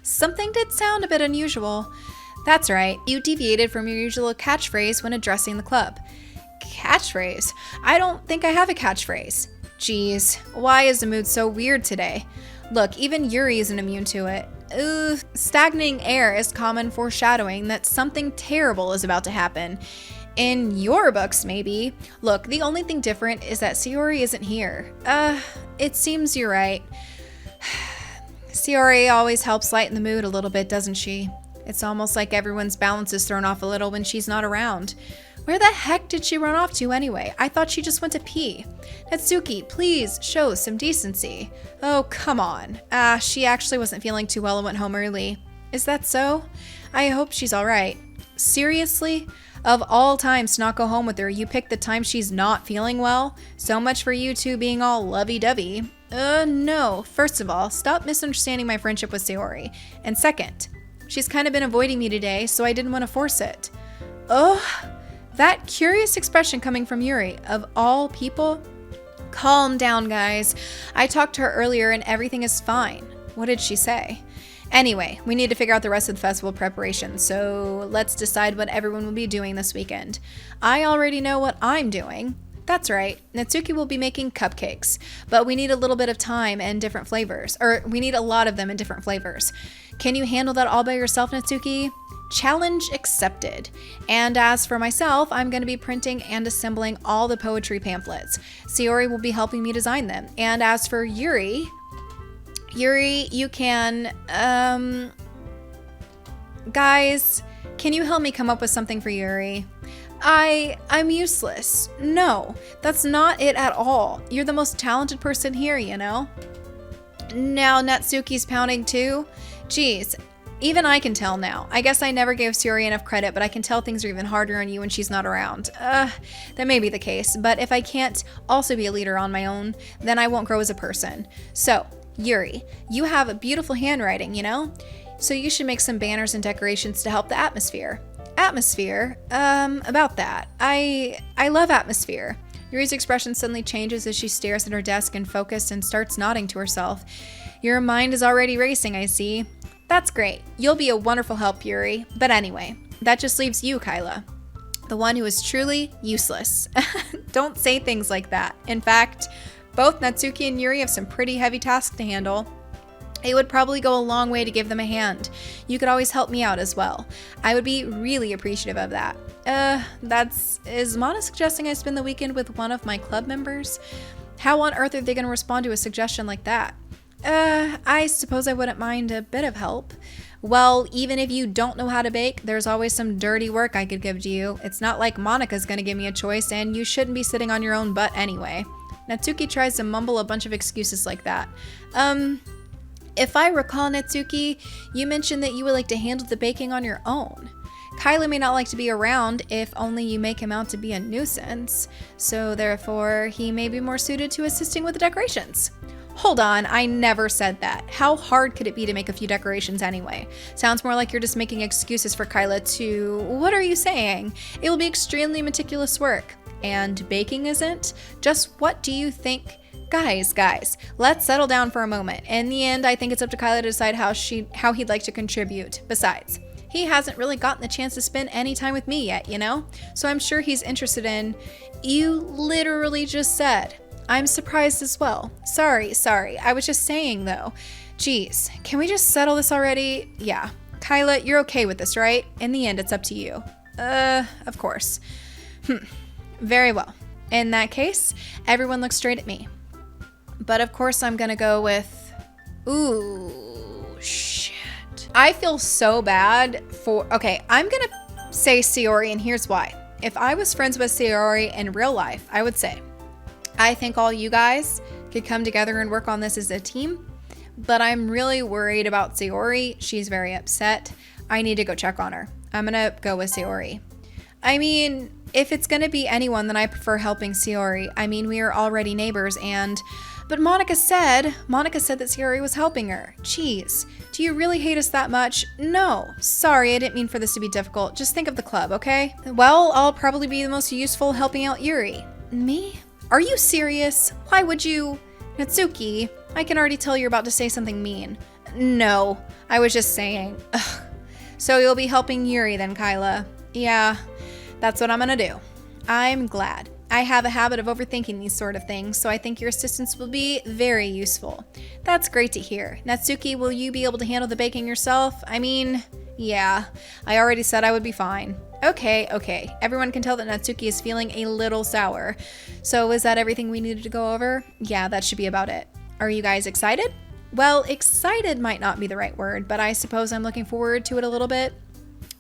Something did sound a bit unusual. That's right. You deviated from your usual catchphrase when addressing the club. Catchphrase? I don't think I have a catchphrase. Jeez, why is the mood so weird today? Look, even Yuri isn't immune to it. Stagnating air is common foreshadowing that something terrible is about to happen. In your books, maybe. Look, the only thing different is that Sayori isn't here. It seems you're right. Sayori always helps lighten the mood a little bit, doesn't she? It's almost like everyone's balance is thrown off a little when she's not around. Where the heck did she run off to anyway? I thought she just went to pee. Natsuki, please show some decency. Oh, come on. She actually wasn't feeling too well and went home early. Is that so? I hope she's all right. Seriously? Of all times to not go home with her, you picked the time she's not feeling well? So much for you two being all lovey-dovey. No. First of all, stop misunderstanding my friendship with Sayori. And second, she's kind of been avoiding me today, so I didn't want to force it. Ugh. That curious expression coming from Yuri, of all people? Calm down, guys. I talked to her earlier and everything is fine. What did she say? Anyway, we need to figure out the rest of the festival preparations, so let's decide what everyone will be doing this weekend. I already know what I'm doing. That's right, Natsuki will be making cupcakes, but we need a little bit of time and different flavors, or we need a lot of them in different flavors. Can you handle that all by yourself, Natsuki? Challenge accepted. And as for myself, I'm going to be printing and assembling all the poetry pamphlets. Sayori will be helping me design them. And as for Yuri, you can, guys, can you help me come up with something for Yuri? I'm useless. No, that's not it at all. You're the most talented person here, you know? Now Natsuki's pounding too? Geez. Even I can tell now. I guess I never gave Sayori enough credit, but I can tell things are even harder on you when she's not around. That may be the case, but if I can't also be a leader on my own, then I won't grow as a person. So, Yuri, you have a beautiful handwriting, you know? So you should make some banners and decorations to help the atmosphere. Atmosphere? About that. I love atmosphere. Yuri's expression suddenly changes as she stares at her desk and focused and starts nodding to herself. Your mind is already racing, I see. That's great. You'll be a wonderful help, Yuri. But anyway, that just leaves you, KYLA. The one who is truly useless. Don't say things like that. In fact, both Natsuki and Yuri have some pretty heavy tasks to handle. It would probably go a long way to give them a hand. You could always help me out as well. I would be really appreciative of that. Is Mana suggesting I spend the weekend with one of my club members? How on earth are they going to respond to a suggestion like that? I suppose I wouldn't mind a bit of help. Well, even if you don't know how to bake, there's always some dirty work I could give to you. It's not like Monika's gonna give me a choice, and you shouldn't be sitting on your own butt anyway. Natsuki tries to mumble a bunch of excuses like that. If I recall, Natsuki, you mentioned that you would like to handle the baking on your own. KYLA may not like to be around if only you make him out to be a nuisance, so therefore he may be more suited to assisting with the decorations. Hold on, I never said that. How hard could it be to make a few decorations anyway? Sounds more like you're just making excuses for KYLA to... What are you saying? It will be extremely meticulous work. And baking isn't? Just what do you think? Guys, let's settle down for a moment. In the end, I think it's up to KYLA to decide how he'd like to contribute. Besides, he hasn't really gotten the chance to spend any time with me yet, you know? So I'm sure he's interested in... You literally just said... I'm surprised as well. Sorry. I was just saying, though. Geez, can we just settle this already? Yeah. KYLA, you're okay with this, right? In the end, it's up to you. Of course. Very well. In that case, everyone looks straight at me. But of course, I'm gonna go with... Ooh, shit. I feel so bad for... Okay, I'm gonna say Sayori, and here's why. If I was friends with Sayori in real life, I would say, I think all you guys could come together and work on this as a team, but I'm really worried about Sayori. She's very upset. I need to go check on her. I'm gonna go with Sayori. I mean, if it's gonna be anyone, then I prefer helping Sayori. I mean, we are already neighbors but Monica said that Sayori was helping her. Jeez, do you really hate us that much? No, sorry, I didn't mean for this to be difficult. Just think of the club, okay? Well, I'll probably be the most useful helping out Yuri. Me? Are you serious? Why would you? Natsuki, I can already tell you're about to say something mean. No, I was just saying. Ugh. So you'll be helping Yuri then, KYLA. Yeah, that's what I'm gonna do. I'm glad. I have a habit of overthinking these sort of things, so I think your assistance will be very useful. That's great to hear. Natsuki, will you be able to handle the baking yourself? I mean, yeah, I already said I would be fine. Okay. Everyone can tell that Natsuki is feeling a little sour. So is that everything we needed to go over? Yeah, that should be about it. Are you guys excited? Well, excited might not be the right word, but I suppose I'm looking forward to it a little bit.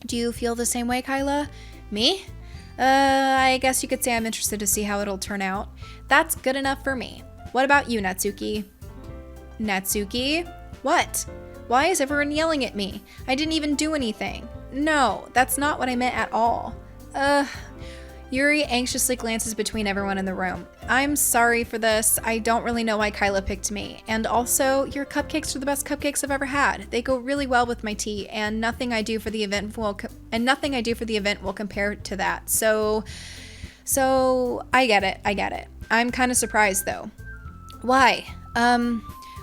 Do you feel the same way, KYLA? Me? I guess you could say I'm interested to see how it'll turn out. That's good enough for me. What about you, Natsuki? Natsuki? What? Why is everyone yelling at me? I didn't even do anything. No, that's not what I meant at all. Yuri anxiously glances between everyone in the room. I'm sorry for this. I don't really know why KYLA picked me. And also, your cupcakes are the best cupcakes I've ever had. They go really well with my tea, and nothing I do for the event will compare to that. So I get it. I'm kind of surprised though. Why?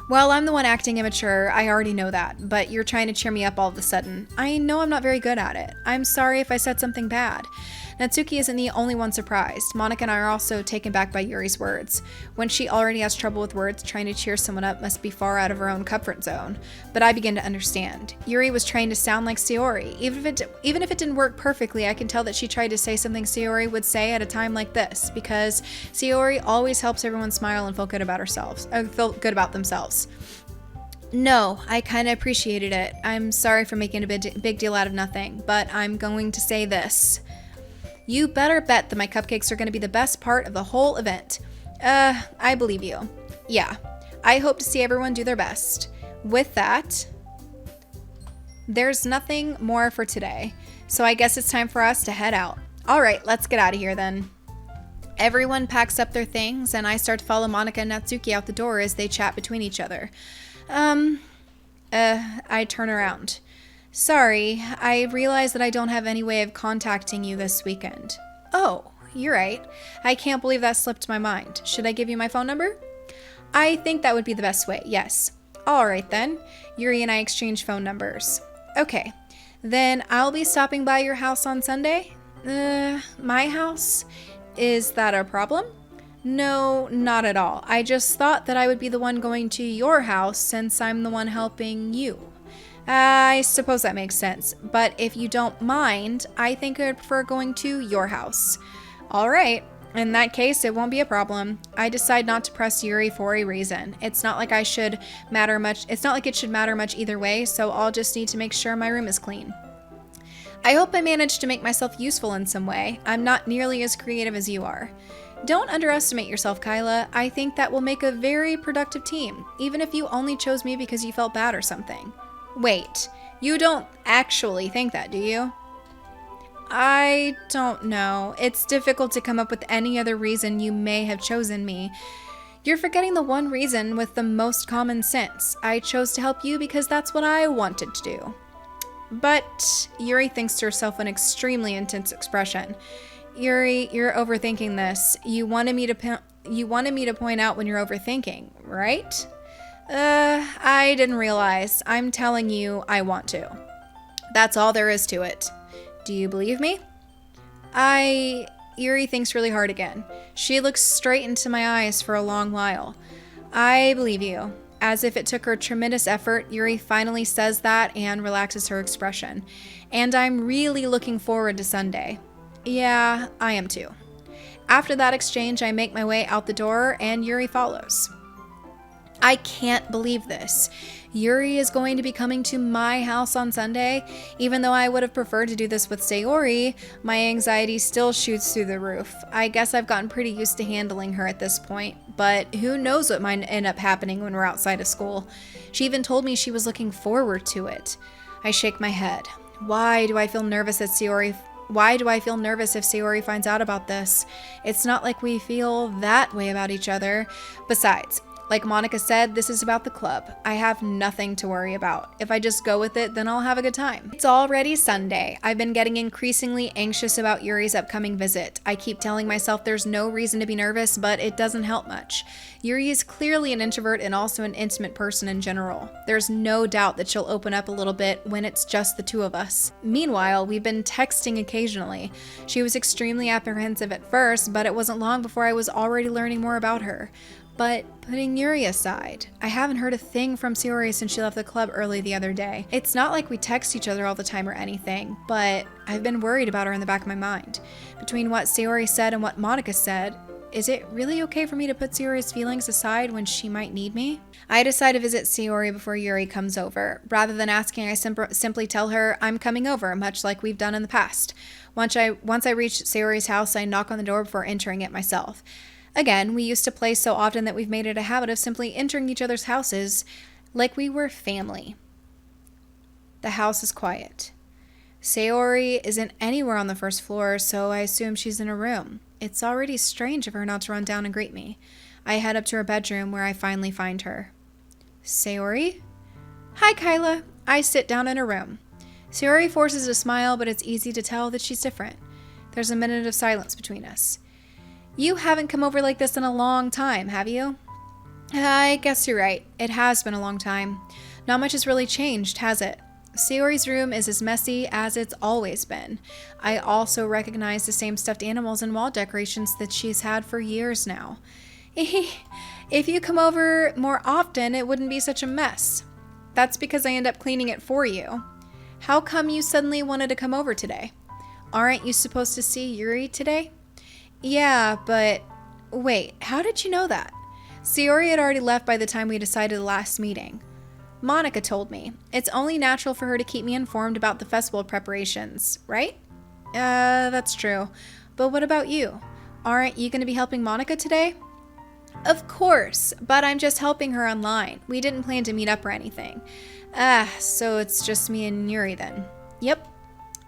Well, I'm the one acting immature. I already know that, but you're trying to cheer me up all of a sudden. I know I'm not very good at it. I'm sorry if I said something bad. Natsuki isn't the only one surprised. Monica and I are also taken back by Yuri's words. When she already has trouble with words, trying to cheer someone up must be far out of her own comfort zone. But I begin to understand. Yuri was trying to sound like Sayori. Even if it didn't work perfectly, I can tell that she tried to say something Sayori would say at a time like this, because Sayori always helps everyone smile and feel good about themselves. No, I kind of appreciated it. I'm sorry for making a big deal out of nothing, but I'm going to say this. You better bet that my cupcakes are going to be the best part of the whole event. I believe you. Yeah, I hope to see everyone do their best. With that, there's nothing more for today, so I guess it's time for us to head out. All right, let's get out of here then. Everyone packs up their things, and I start to follow Monica and Natsuki out the door as they chat between each other. I turn around. Sorry, I realize that I don't have any way of contacting you this weekend. Oh, you're right. I can't believe that slipped my mind. Should I give you my phone number? I think that would be the best way, yes. All right then. Yuri and I exchange phone numbers. Okay, then I'll be stopping by your house on Sunday. My house? Is that a problem? No, not at all. I just thought that I would be the one going to your house since I'm the one helping you. I suppose that makes sense, but if you don't mind, I think I would prefer going to your house. All right, in that case, it won't be a problem. I decide not to press Yuri for a reason. It's not like it should matter much either way, so I'll just need to make sure my room is clean. I hope I managed to make myself useful in some way. I'm not nearly as creative as you are. Don't underestimate yourself, KYLA. I think that will make a very productive team, even if you only chose me because you felt bad or something. Wait, you don't actually think that, do you? I don't know. It's difficult to come up with any other reason you may have chosen me. You're forgetting the one reason with the most common sense. I chose to help you because that's what I wanted to do. But Yuri thinks to herself an extremely intense expression. Yuri, you're overthinking this. You wanted me to point out when you're overthinking, right? I didn't realize. I'm telling you, I want to. That's all there is to it. Do you believe me? Yuri thinks really hard again. She looks straight into my eyes for a long while. I believe you. As if it took her tremendous effort, Yuri finally says that and relaxes her expression. And I'm really looking forward to Sunday. Yeah, I am too. After that exchange, I make my way out the door and Yuri follows. I can't believe this. Yuri is going to be coming to my house on Sunday. Even though I would have preferred to do this with Sayori, my anxiety still shoots through the roof. I guess I've gotten pretty used to handling her at this point, but who knows what might end up happening when we're outside of school. She even told me she was looking forward to it. I shake my head. Why do I feel nervous if Sayori finds out about this? It's not like we feel that way about each other. Besides, like Monica said, this is about the club. I have nothing to worry about. If I just go with it, then I'll have a good time. It's already Sunday. I've been getting increasingly anxious about Yuri's upcoming visit. I keep telling myself there's no reason to be nervous, but it doesn't help much. Yuri is clearly an introvert and also an intimate person in general. There's no doubt that she'll open up a little bit when it's just the two of us. Meanwhile, we've been texting occasionally. She was extremely apprehensive at first, but it wasn't long before I was already learning more about her. But putting Yuri aside, I haven't heard a thing from Sayori since she left the club early the other day. It's not like we text each other all the time or anything, but I've been worried about her in the back of my mind. Between what Sayori said and what Monica said, is it really okay for me to put Sayori's feelings aside when she might need me? I decide to visit Sayori before Yuri comes over. Rather than asking, I simply tell her I'm coming over, much like we've done in the past. Once I reach Sayori's house, I knock on the door before entering it myself. Again, we used to play so often that we've made it a habit of simply entering each other's houses like we were family. The house is quiet. Sayori isn't anywhere on the first floor, so I assume she's in a room. It's already strange of her not to run down and greet me. I head up to her bedroom where I finally find her. Sayori? Hi, KYLA. I sit down in her room. Sayori forces a smile, but it's easy to tell that she's different. There's a minute of silence between us. You haven't come over like this in a long time, have you? I guess you're right. It has been a long time. Not much has really changed, has it? Sayori's room is as messy as it's always been. I also recognize the same stuffed animals and wall decorations that she's had for years now. If you come over more often, it wouldn't be such a mess. That's because I end up cleaning it for you. How come you suddenly wanted to come over today? Aren't you supposed to see Yuri today? Yeah, but wait, how did you know that? Sayori had already left by the time we decided the last meeting. Monica told me. It's only natural for her to keep me informed about the festival preparations, right? That's true. But what about you? Aren't you going to be helping Monica today? Of course, but I'm just helping her online. We didn't plan to meet up or anything. So it's just me and Yuri then. Yep.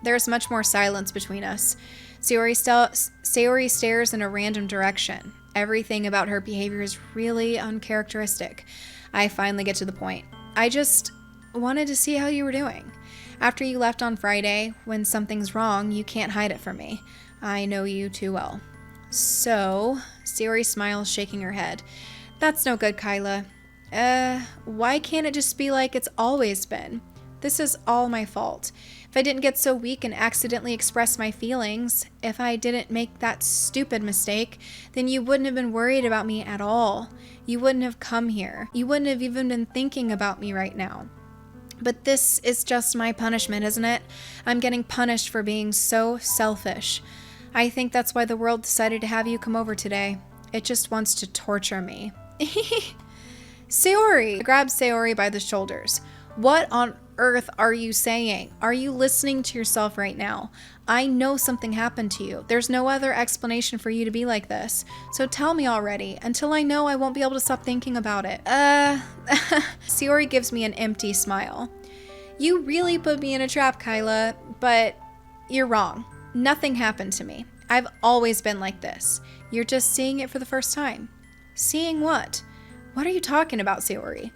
There's much more silence between us. Sayori stares in a random direction. Everything about her behavior is really uncharacteristic. I finally get to the point. I just wanted to see how you were doing. After you left on Friday, when something's wrong, you can't hide it from me. I know you too well. So, Sayori smiles, shaking her head. That's no good, KYLA. Why can't it just be like it's always been? This is all my fault. If I didn't get so weak and accidentally express my feelings, if I didn't make that stupid mistake, then you wouldn't have been worried about me at all. You wouldn't have come here. You wouldn't have even been thinking about me right now. But this is just my punishment, isn't it? I'm getting punished for being so selfish. I think that's why the world decided to have you come over today. It just wants to torture me. Sayori! I grab Sayori by the shoulders. What on earth are you saying? Are you listening to yourself right now? I know something happened to you. There's no other explanation for you to be like this. So tell me already. Until I know, I won't be able to stop thinking about it. Sayori gives me an empty smile. You really put me in a trap, KYLA, but you're wrong. Nothing happened to me. I've always been like this. You're just seeing it for the first time. Seeing what? What are you talking about, Sayori?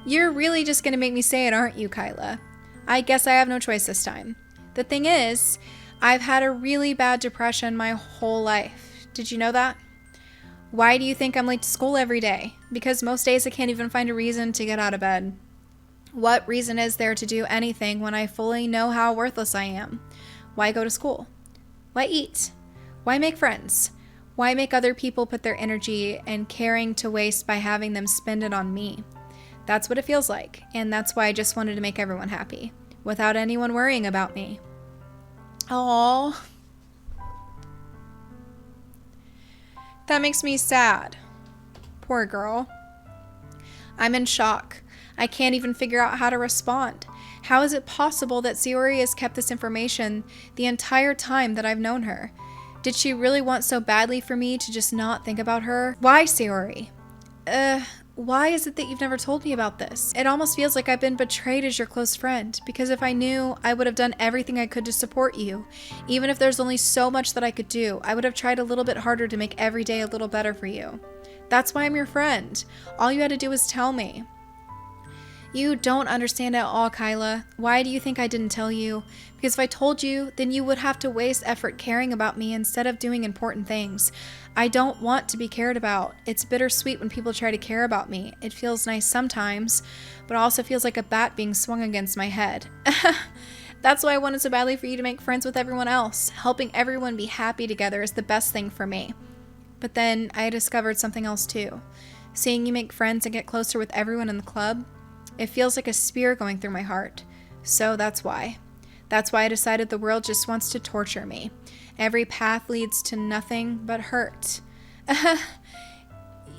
You're really just gonna make me say it, aren't you, KYLA? I guess I have no choice this time. The thing is, I've had a really bad depression my whole life. Did you know that? Why do you think I'm late to school every day? Because most days I can't even find a reason to get out of bed. What reason is there to do anything when I fully know how worthless I am? Why go to school? Why eat? Why make friends? Why make other people put their energy and caring to waste by having them spend it on me? That's what it feels like, and that's why I just wanted to make everyone happy, without anyone worrying about me. Aww. That makes me sad. Poor girl. I'm in shock. I can't even figure out how to respond. How is it possible that Sayori has kept this information the entire time that I've known her? Did she really want so badly for me to just not think about her? Why, Sayori? Why is it that you've never told me about this? It almost feels like I've been betrayed as your close friend, because if I knew, I would have done everything I could to support you. Even if there's only so much that I could do, I would have tried a little bit harder to make every day a little better for you. That's why I'm your friend. All you had to do was tell me. You don't understand at all, KYLA. Why do you think I didn't tell you? Because if I told you, then you would have to waste effort caring about me instead of doing important things. I don't want to be cared about. It's bittersweet when people try to care about me. It feels nice sometimes, but also feels like a bat being swung against my head. That's why I wanted so badly for you to make friends with everyone else. Helping everyone be happy together is the best thing for me. But then I discovered something else too. Seeing you make friends and get closer with everyone in the club, it feels like a spear going through my heart. So that's why. That's why I decided the world just wants to torture me. Every path leads to nothing but hurt.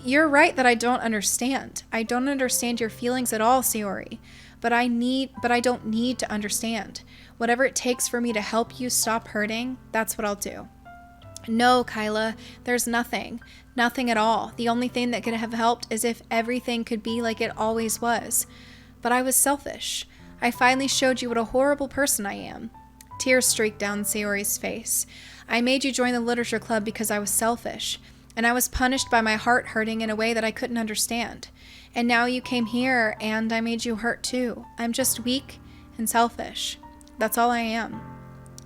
You're right that I don't understand. I don't understand your feelings at all, Sayori. But I don't need to understand. Whatever it takes for me to help you stop hurting, that's what I'll do. No, KYLA, there's nothing. Nothing at all. The only thing that could have helped is if everything could be like it always was. But I was selfish. I finally showed you what a horrible person I am. Tears streaked down Sayori's face. I made you join the literature club because I was selfish, and I was punished by my heart hurting in a way that I couldn't understand. And now you came here, and I made you hurt too. I'm just weak and selfish. That's all I am.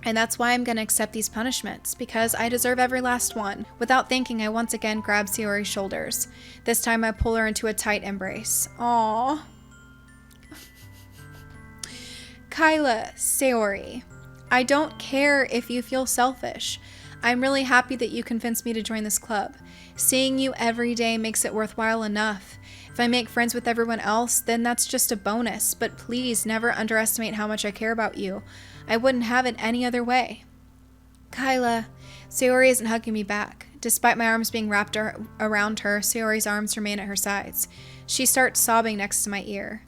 And that's why I'm going to accept these punishments, because I deserve every last one. Without thinking, I once again grab Sayori's shoulders. This time I pull her into a tight embrace. Aww. KYLA, Sayori, I don't care if you feel selfish. I'm really happy that you convinced me to join this club. Seeing you every day makes it worthwhile enough. If I make friends with everyone else, then that's just a bonus, but please never underestimate how much I care about you. I wouldn't have it any other way. KYLA, Sayori isn't hugging me back. Despite my arms being wrapped around her, Sayori's arms remain at her sides. She starts sobbing next to my ear.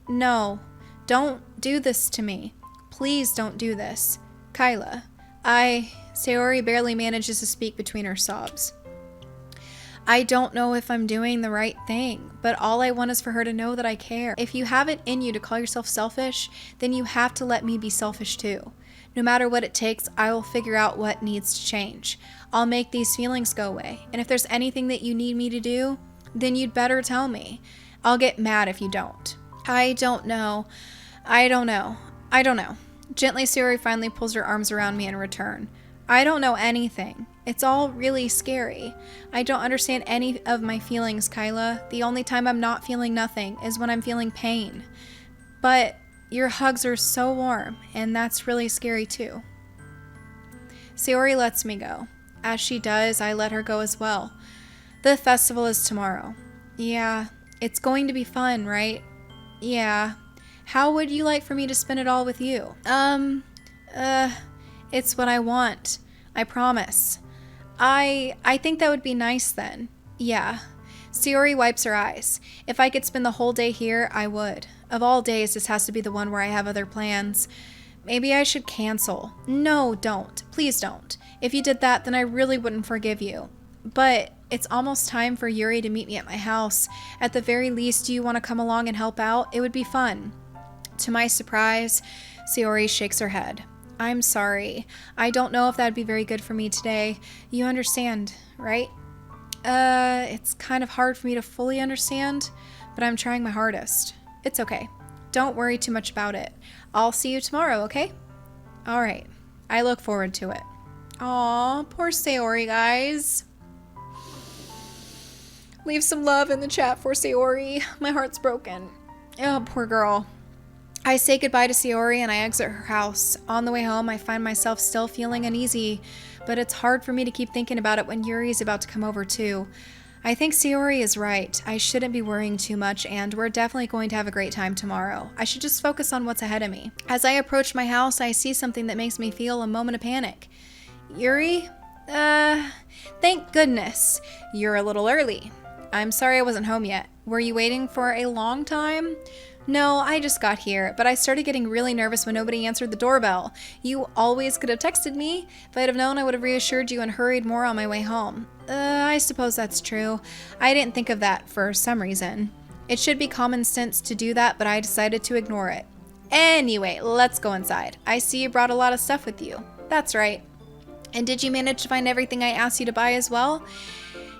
No, don't do this to me. Please don't do this. KYLA, Sayori barely manages to speak between her sobs. I don't know if I'm doing the right thing, but all I want is for her to know that I care. If you have it in you to call yourself selfish, then you have to let me be selfish too. No matter what it takes, I will figure out what needs to change. I'll make these feelings go away. And if there's anything that you need me to do, then you'd better tell me. I'll get mad if you don't. I don't know. Gently, Sayori finally pulls her arms around me in return. I don't know anything. It's all really scary. I don't understand any of my feelings, KYLA. The only time I'm not feeling nothing is when I'm feeling pain. But your hugs are so warm, and that's really scary too. Sayori lets me go. As she does, I let her go as well. The festival is tomorrow. Yeah, it's going to be fun, right? Yeah. How would you like for me to spend it all with you? It's what I want. I promise. I think that would be nice then. Yeah. Sayori wipes her eyes. If I could spend the whole day here, I would. Of all days, this has to be the one where I have other plans. Maybe I should cancel. No, don't. Please don't. If you did that, then I really wouldn't forgive you. But it's almost time for Yuri to meet me at my house. At the very least, do you want to come along and help out? It would be fun. To my surprise, Sayori shakes her head. I'm sorry. I don't know if that'd be very good for me today. You understand, right? It's kind of hard for me to fully understand, but I'm trying my hardest. It's okay. Don't worry too much about it. I'll see you tomorrow, okay? All right. I look forward to it. Aw, poor Sayori, guys. Leave some love in the chat for Sayori. My heart's broken. Oh, poor girl. I say goodbye to Sayori and I exit her house. On the way home, I find myself still feeling uneasy, but it's hard for me to keep thinking about it when Yuri is about to come over too. I think Sayori is right. I shouldn't be worrying too much, and we're definitely going to have a great time tomorrow. I should just focus on what's ahead of me. As I approach my house, I see something that makes me feel a moment of panic. Yuri? Thank goodness. You're a little early. I'm sorry I wasn't home yet. Were you waiting for a long time? No, I just got here, but I started getting really nervous when nobody answered the doorbell. You always could have texted me. If I'd have known, I would have reassured you and hurried more on my way home. I suppose that's true. I didn't think of that for some reason. It should be common sense to do that, but I decided to ignore it. Anyway, let's go inside. I see you brought a lot of stuff with you. That's right. And did you manage to find everything I asked you to buy as well?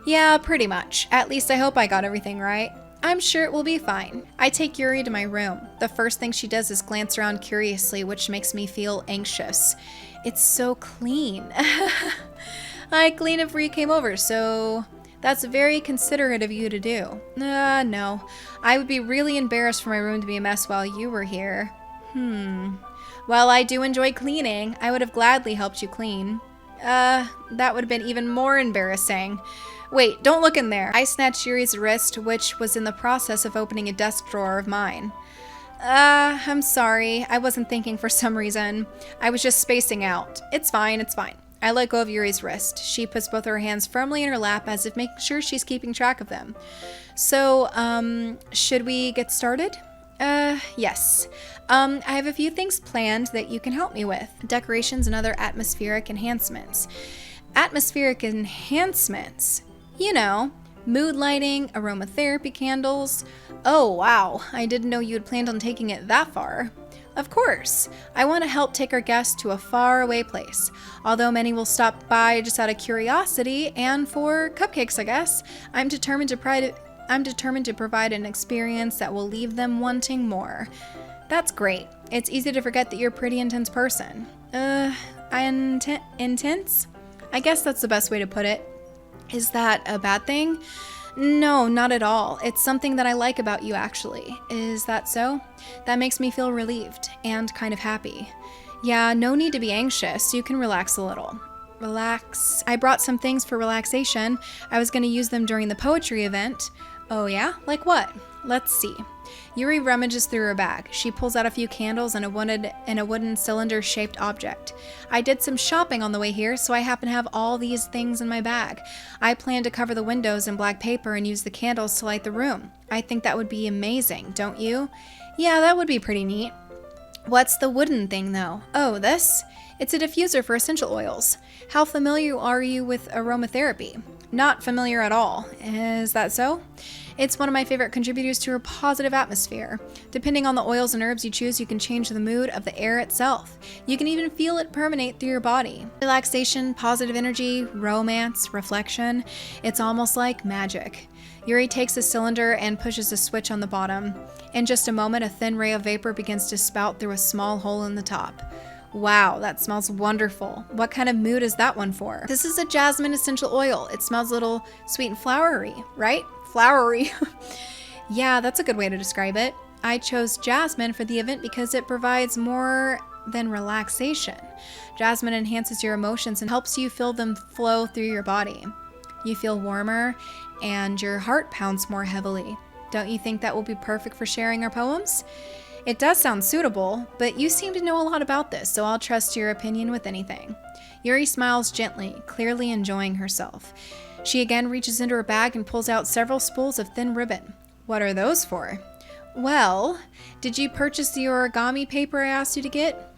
Yeah, pretty much. At least I hope I got everything right. I'm sure it will be fine. I take Yuri to my room. The first thing she does is glance around curiously, which makes me feel anxious. It's so clean. I cleaned it before you came over, so that's very considerate of you to do. No. I would be really embarrassed for my room to be a mess while you were here. Well, I do enjoy cleaning. I would have gladly helped you clean. That would have been even more embarrassing. Wait, don't look in there. I snatched Yuri's wrist, which was in the process of opening a desk drawer of mine. I'm sorry. I wasn't thinking for some reason. I was just spacing out. It's fine. I let go of Yuri's wrist. She puts both her hands firmly in her lap as if making sure she's keeping track of them. So, should we get started? Yes. I have a few things planned that you can help me with. Decorations and other atmospheric enhancements. Atmospheric enhancements? You know, mood lighting, aromatherapy candles. Oh, wow. I didn't know you had planned on taking it that far. Of course. I want to help take our guests to a faraway place. Although many will stop by just out of curiosity and for cupcakes, I guess, I'm determined to provide an experience that will leave them wanting more. That's great. It's easy to forget that you're a pretty intense person. Intense? I guess that's the best way to put it. Is that a bad thing? No, not at all. It's something that I like about you, actually. Is that so? That makes me feel relieved and kind of happy. Yeah, no need to be anxious. You can relax a little. Relax. I brought some things for relaxation. I was going to use them during the poetry event. Oh yeah? Like what? Let's see. Yuri rummages through her bag. She pulls out a few candles and a wooden cylinder-shaped object. I did some shopping on the way here, so I happen to have all these things in my bag. I plan to cover the windows in black paper and use the candles to light the room. I think that would be amazing, don't you? Yeah, that would be pretty neat. What's the wooden thing, though? Oh, this? It's a diffuser for essential oils. How familiar are you with aromatherapy? Not familiar at all. Is that so? It's one of my favorite contributors to a positive atmosphere. Depending on the oils and herbs you choose, you can change the mood of the air itself. You can even feel it permeate through your body. Relaxation, positive energy, romance, reflection. It's almost like magic. Yuri takes a cylinder and pushes a switch on the bottom. In just a moment, a thin ray of vapor begins to spout through a small hole in the top. Wow, that smells wonderful. What kind of mood is that one for? This is a jasmine essential oil. It smells a little sweet and flowery, right? Flowery. Yeah, that's a good way to describe it. I chose jasmine for the event because it provides more than relaxation. Jasmine enhances your emotions and helps you feel them flow through your body. You feel warmer and your heart pounds more heavily. Don't you think that will be perfect for sharing our poems? It does sound suitable, but you seem to know a lot about this, so I'll trust your opinion with anything. Yuri smiles gently, clearly enjoying herself. She again reaches into her bag and pulls out several spools of thin ribbon. What are those for? Well, did you purchase the origami paper I asked you to get?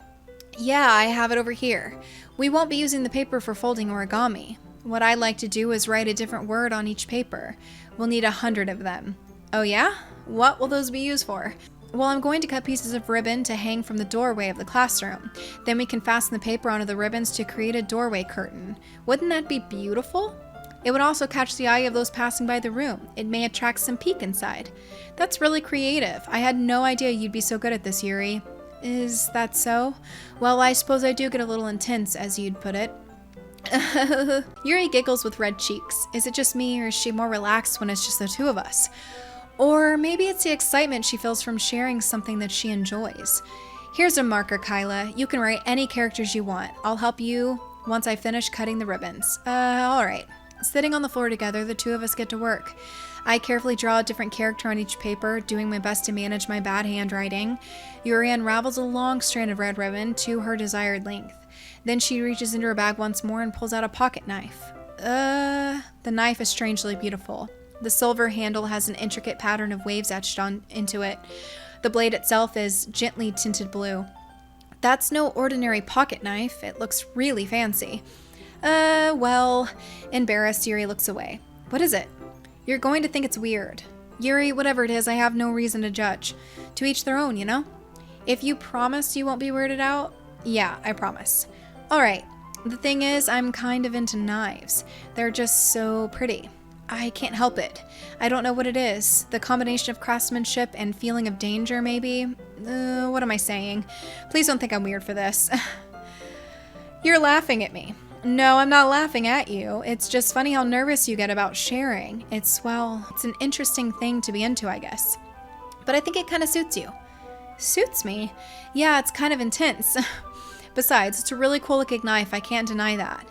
Yeah, I have it over here. We won't be using the paper for folding origami. What I'd like to do is write a different word on each paper. We'll need 100 of them. Oh yeah? What will those be used for? Well, I'm going to cut pieces of ribbon to hang from the doorway of the classroom. Then we can fasten the paper onto the ribbons to create a doorway curtain. Wouldn't that be beautiful? It would also catch the eye of those passing by the room. It may attract some peek inside. That's really creative. I had no idea you'd be so good at this, Yuri. Is that so? Well, I suppose I do get a little intense, as you'd put it. Yuri giggles with red cheeks. Is it just me, or is she more relaxed when it's just the two of us? Or maybe it's the excitement she feels from sharing something that she enjoys. Here's a marker, KYLA. You can write any characters you want. I'll help you once I finish cutting the ribbons. Alright. Sitting on the floor together, the two of us get to work. I carefully draw a different character on each paper, doing my best to manage my bad handwriting. Yuri unravels a long strand of red ribbon to her desired length. Then she reaches into her bag once more and pulls out a pocket knife. The knife is strangely beautiful. The silver handle has an intricate pattern of waves etched into it. The blade itself is gently tinted blue. That's no ordinary pocket knife. It looks really fancy. Well, embarrassed, Yuri looks away. What is it? You're going to think it's weird. Yuri, whatever it is, I have no reason to judge. To each their own, you know? If you promise you won't be weirded out, yeah, I promise. Alright, the thing is, I'm kind of into knives. They're just so pretty. I can't help it. I don't know what it is. The combination of craftsmanship and feeling of danger, maybe? What am I saying? Please don't think I'm weird for this. You're laughing at me. No, I'm not laughing at you. It's just funny how nervous you get about sharing. It's an interesting thing to be into, I guess. But I think it kind of suits you. Suits me? Yeah, it's kind of intense. Besides, it's a really cool looking knife, I can't deny that.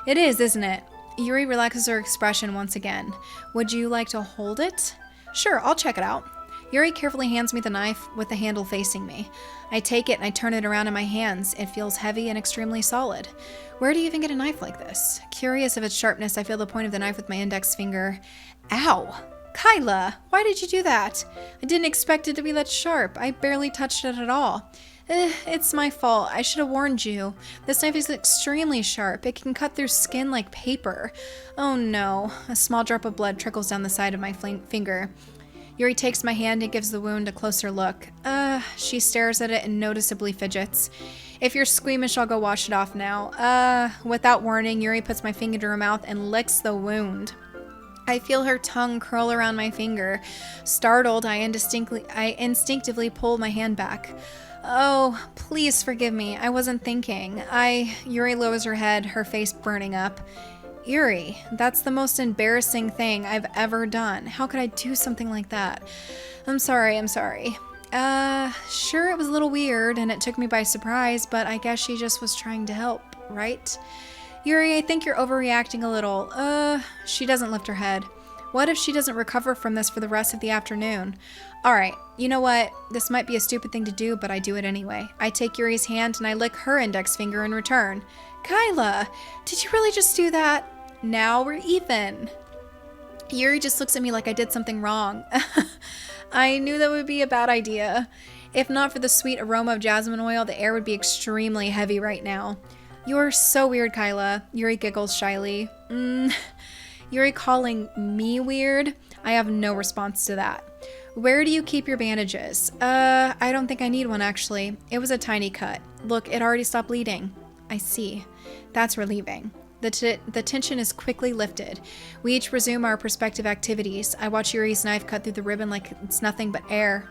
It is, isn't it? Yuri relaxes her expression once again. Would you like to hold it? Sure, I'll check it out. Yuri carefully hands me the knife with the handle facing me. I take it and I turn it around in my hands. It feels heavy and extremely solid. Where do you even get a knife like this? Curious of its sharpness, I feel the point of the knife with my index finger. Ow! KYLA, why did you do that? I didn't expect it to be that sharp. I barely touched it at all. It's my fault. I should have warned you. This knife is extremely sharp. It can cut through skin like paper. Oh no. A small drop of blood trickles down the side of my finger. Yuri takes my hand and gives the wound a closer look. She stares at it and noticeably fidgets. If you're squeamish, I'll go wash it off now. Without warning, Yuri puts my finger to her mouth and licks the wound. I feel her tongue curl around my finger. Startled, I instinctively pull my hand back. Oh, please forgive me. I wasn't thinking. Yuri lowers her head, her face burning up. Yuri, that's the most embarrassing thing I've ever done. How could I do something like that? I'm sorry. Sure, it was a little weird and it took me by surprise, but I guess she just was trying to help, right? Yuri, I think you're overreacting a little. She doesn't lift her head. What if she doesn't recover from this for the rest of the afternoon? Alright, you know what? This might be a stupid thing to do, but I do it anyway. I take Yuri's hand and I lick her index finger in return. KYLA, did you really just do that? Now we're even. Yuri just looks at me like I did something wrong. I knew that would be a bad idea. If not for the sweet aroma of jasmine oil, the air would be extremely heavy right now. You're so weird, KYLA. Yuri giggles shyly. Yuri calling me weird? I have no response to that. Where do you keep your bandages? I don't think I need one, actually. It was a tiny cut. Look, it already stopped bleeding. I see. That's relieving. The tension is quickly lifted. We each resume our respective activities. I watch Yuri's knife cut through the ribbon like it's nothing but air.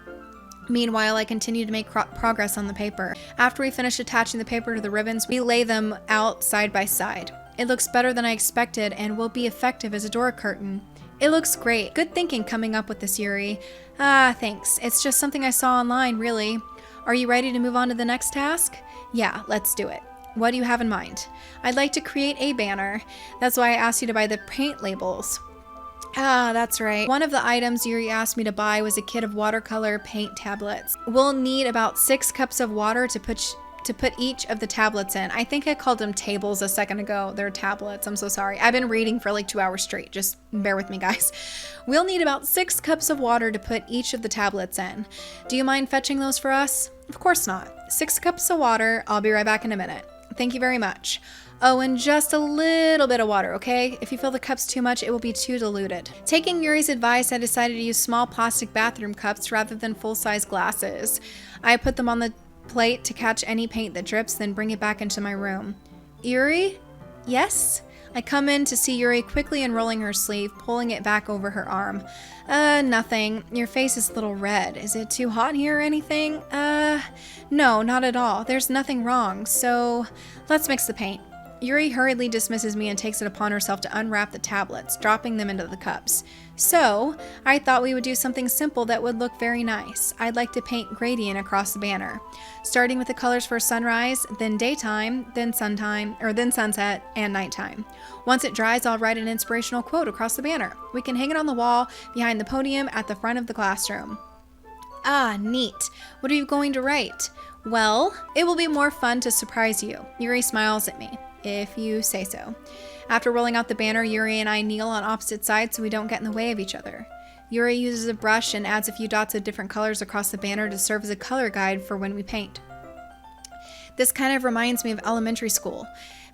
Meanwhile, I continue to make progress on the paper. After we finish attaching the paper to the ribbons, we lay them out side by side. It looks better than I expected and will be effective as a door curtain. It looks great. Good thinking coming up with this, Yuri. Thanks. It's just something I saw online, really. Are you ready to move on to the next task? Yeah, let's do it. What do you have in mind? I'd like to create a banner. That's why I asked you to buy the paint labels. That's right. One of the items Yuri asked me to buy was a kit of watercolor paint tablets. We'll need about 6 cups of water to put each of the tablets in. I think I called them tables a second ago. They're tablets. I'm so sorry. I've been reading for like 2 hours straight. Just bear with me, guys. We'll need about 6 cups of water to put each of the tablets in. Do you mind fetching those for us? Of course not. 6 cups of water. I'll be right back in a minute. Thank you very much. Oh, and just a little bit of water, okay? If you fill the cups too much, it will be too diluted. Taking Yuri's advice, I decided to use small plastic bathroom cups rather than full-size glasses. I put them on the plate to catch any paint that drips, then bring it back into my room. Yuri? Yes? I come in to see Yuri quickly unrolling her sleeve, pulling it back over her arm. Nothing. Your face is a little red. Is it too hot here or anything? No, not at all. There's nothing wrong, so let's mix the paint. Yuri hurriedly dismisses me and takes it upon herself to unwrap the tablets, dropping them into the cups. So, I thought we would do something simple that would look very nice. I'd like to paint gradient across the banner, starting with the colors for sunrise, then daytime, then sunset, and nighttime. Once it dries, I'll write an inspirational quote across the banner. We can hang it on the wall behind the podium at the front of the classroom. Ah, neat. What are you going to write? Well, it will be more fun to surprise you. Yuri smiles at me. if you say so. After rolling out the banner, Yuri and I kneel on opposite sides so we don't get in the way of each other. Yuri uses a brush and adds a few dots of different colors across the banner to serve as a color guide for when we paint. This kind of reminds me of elementary school.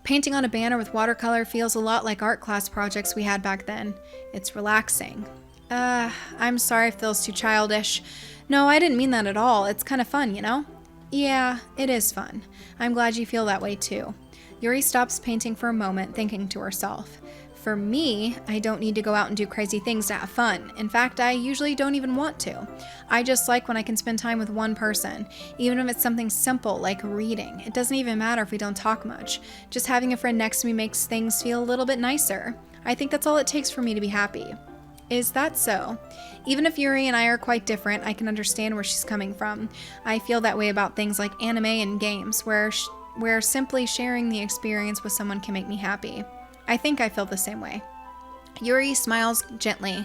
Painting on a banner with watercolor feels a lot like art class projects we had back then. It's relaxing. I'm sorry if it feels too childish. No, I didn't mean that at all. It's kind of fun, you know? Yeah, it is fun. I'm glad you feel that way too. Yuri stops painting for a moment, thinking to herself. For me, I don't need to go out and do crazy things to have fun. In fact, I usually don't even want to. I just like when I can spend time with one person, even if it's something simple like reading. It doesn't even matter if we don't talk much. Just having a friend next to me makes things feel a little bit nicer. I think that's all it takes for me to be happy. Is that so? Even if Yuri and I are quite different, I can understand where she's coming from. I feel that way about things like anime and games, where simply sharing the experience with someone can make me happy. I think I feel the same way. Yuri smiles gently.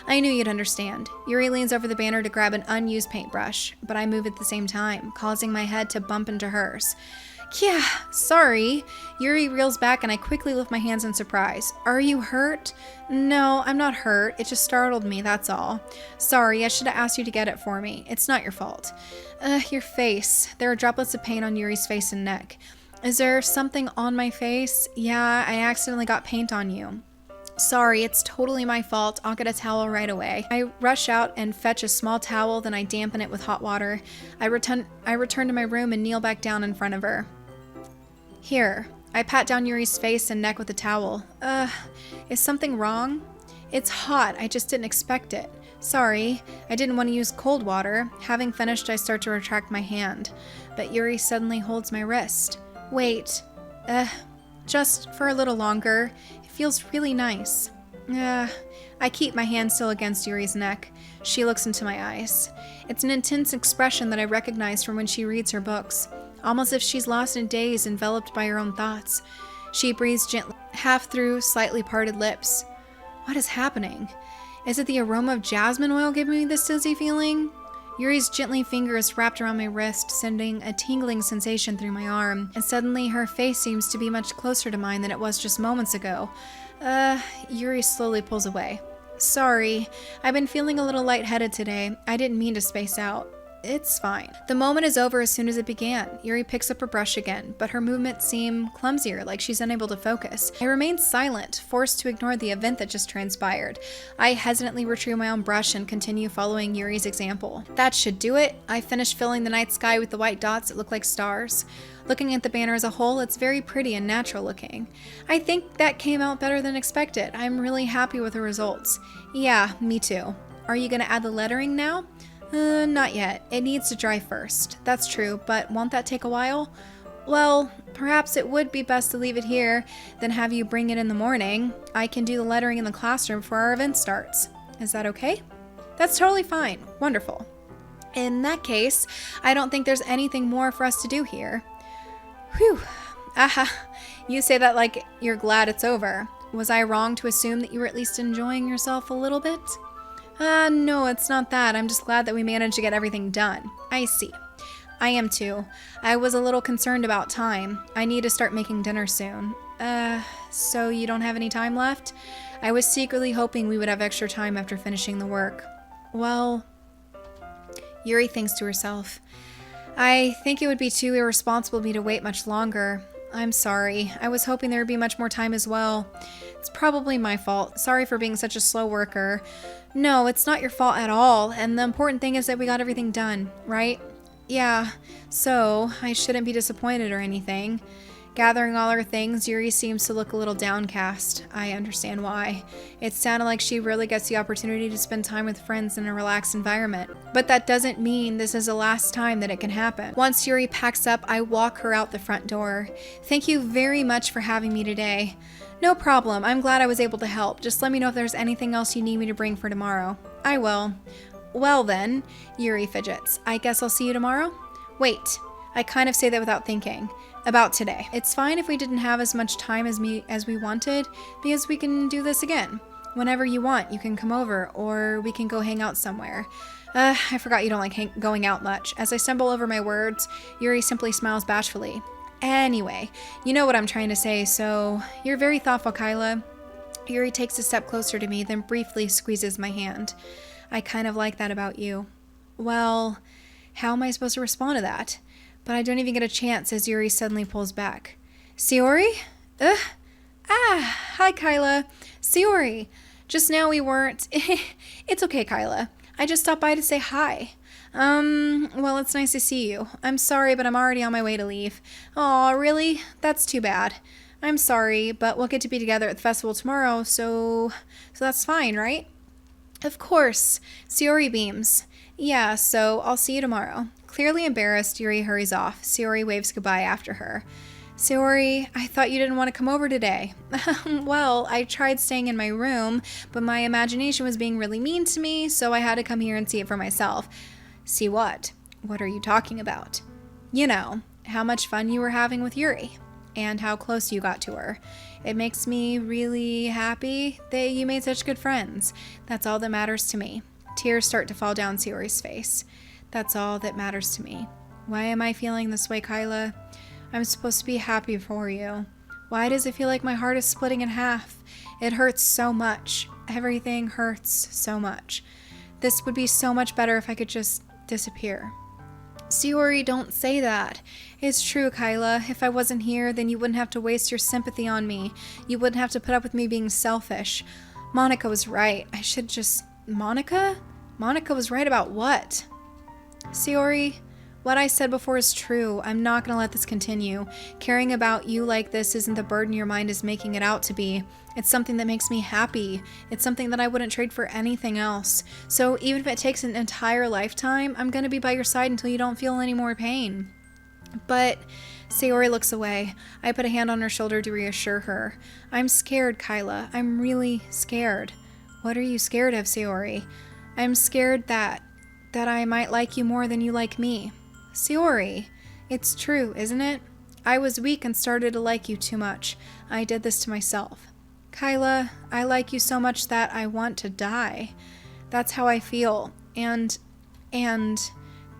I knew you'd understand. Yuri leans over the banner to grab an unused paintbrush, but I move at the same time, causing my head to bump into hers. Yeah, sorry. Yuri reels back and I quickly lift my hands in surprise. Are you hurt? No, I'm not hurt. It just startled me, that's all. Sorry, I should have asked you to get it for me. It's not your fault. Your face. There are droplets of paint on Yuri's face and neck. Is there something on my face? Yeah, I accidentally got paint on you. Sorry, it's totally my fault. I'll get a towel right away. I rush out and fetch a small towel, then I dampen it with hot water. I return to my room and kneel back down in front of her. Here. I pat down Yuri's face and neck with a towel. Is something wrong? It's hot. I just didn't expect it. Sorry. I didn't want to use cold water. Having finished, I start to retract my hand. But Yuri suddenly holds my wrist. Wait. Just for a little longer. It feels really nice. I keep my hand still against Yuri's neck. She looks into my eyes. It's an intense expression that I recognize from when she reads her books. Almost as if she's lost in a daze, enveloped by her own thoughts. She breathes gently, half through slightly parted lips. What is happening? Is it the aroma of jasmine oil giving me this dizzy feeling? Yuri's gently fingers wrapped around my wrist, sending a tingling sensation through my arm, and suddenly her face seems to be much closer to mine than it was just moments ago. Yuri slowly pulls away. Sorry, I've been feeling a little lightheaded today. I didn't mean to space out. It's fine. The moment is over as soon as it began. Yuri picks up her brush again, but her movements seem clumsier, like she's unable to focus. I remain silent, forced to ignore the event that just transpired. I hesitantly retrieve my own brush and continue following Yuri's example. That should do it. I finish filling the night sky with the white dots that look like stars. Looking at the banner as a whole, it's very pretty and natural looking. I think that came out better than expected. I'm really happy with the results. Yeah, me too. Are you gonna add the lettering now? Not yet. It needs to dry first. That's true, but won't that take a while? Well, perhaps it would be best to leave it here, then have you bring it in the morning. I can do the lettering in the classroom before our event starts. Is that okay? That's totally fine. Wonderful. In that case, I don't think there's anything more for us to do here. Whew. Aha. You say that like you're glad it's over. Was I wrong to assume that you were at least enjoying yourself a little bit? No, it's not that. I'm just glad that we managed to get everything done. I see. I am too. I was a little concerned about time. I need to start making dinner soon. So you don't have any time left? I was secretly hoping we would have extra time after finishing the work. Well, Yuri thinks to herself. I think it would be too irresponsible of me to wait much longer. I'm sorry. I was hoping there would be much more time as well. It's probably my fault. Sorry for being such a slow worker. No, it's not your fault at all, and the important thing is that we got everything done, right? Yeah, so I shouldn't be disappointed or anything. Gathering all her things, Yuri seems to look a little downcast. I understand why. It sounded like she really gets the opportunity to spend time with friends in a relaxed environment. But that doesn't mean this is the last time that it can happen. Once Yuri packs up, I walk her out the front door. Thank you very much for having me today. No problem. I'm glad I was able to help. Just let me know if there's anything else you need me to bring for tomorrow. I will. Well then, Yuri fidgets. I guess I'll see you tomorrow? Wait. I kind of say that without thinking. About today. It's fine if we didn't have as much time as we wanted, because we can do this again. Whenever you want, you can come over, or we can go hang out somewhere. I forgot you don't like going out much. As I stumble over my words, Yuri simply smiles bashfully. Anyway, you know what I'm trying to say, so you're very thoughtful, KYLA. Yuri takes a step closer to me, then briefly squeezes my hand. I kind of like that about you. Well, how am I supposed to respond to that? But I don't even get a chance as Yuri suddenly pulls back. Sayori? Ugh. Hi, KYLA. Sayori. Just now we weren't... It's okay, KYLA. I just stopped by to say hi. Well, it's nice to see you. I'm sorry, but I'm already on my way to leave. Aw, really? That's too bad. I'm sorry, but we'll get to be together at the festival tomorrow, so that's fine, right? Of course. Sayori beams. Yeah, so I'll see you tomorrow. Clearly embarrassed, Yuri hurries off. Sayori waves goodbye after her. Sayori, I thought you didn't want to come over today. Well, I tried staying in my room, but my imagination was being really mean to me, so I had to come here and see it for myself. See what? What are you talking about? You know, how much fun you were having with Yuri, and how close you got to her. It makes me really happy that you made such good friends. That's all that matters to me. Tears start to fall down Sayori's face. That's all that matters to me. Why am I feeling this way, KYLA? I'm supposed to be happy for you. Why does it feel like my heart is splitting in half? It hurts so much. Everything hurts so much. This would be so much better if I could just disappear. Sayori, don't say that. It's true, KYLA. If I wasn't here, then you wouldn't have to waste your sympathy on me. You wouldn't have to put up with me being selfish. Monica was right. I should just... Monica? Monica was right about what? Sayori, what I said before is true. I'm not going to let this continue. Caring about you like this isn't the burden your mind is making it out to be. It's something that makes me happy. It's something that I wouldn't trade for anything else. So even if it takes an entire lifetime, I'm going to be by your side until you don't feel any more pain. But Sayori looks away. I put a hand on her shoulder to reassure her. I'm scared, KYLA. I'm really scared. What are you scared of, Sayori? I'm scared that I might like you more than you like me. Sayori, it's true, isn't it? I was weak and started to like you too much. I did this to myself. KYLA, I like you so much that I want to die. That's how I feel. And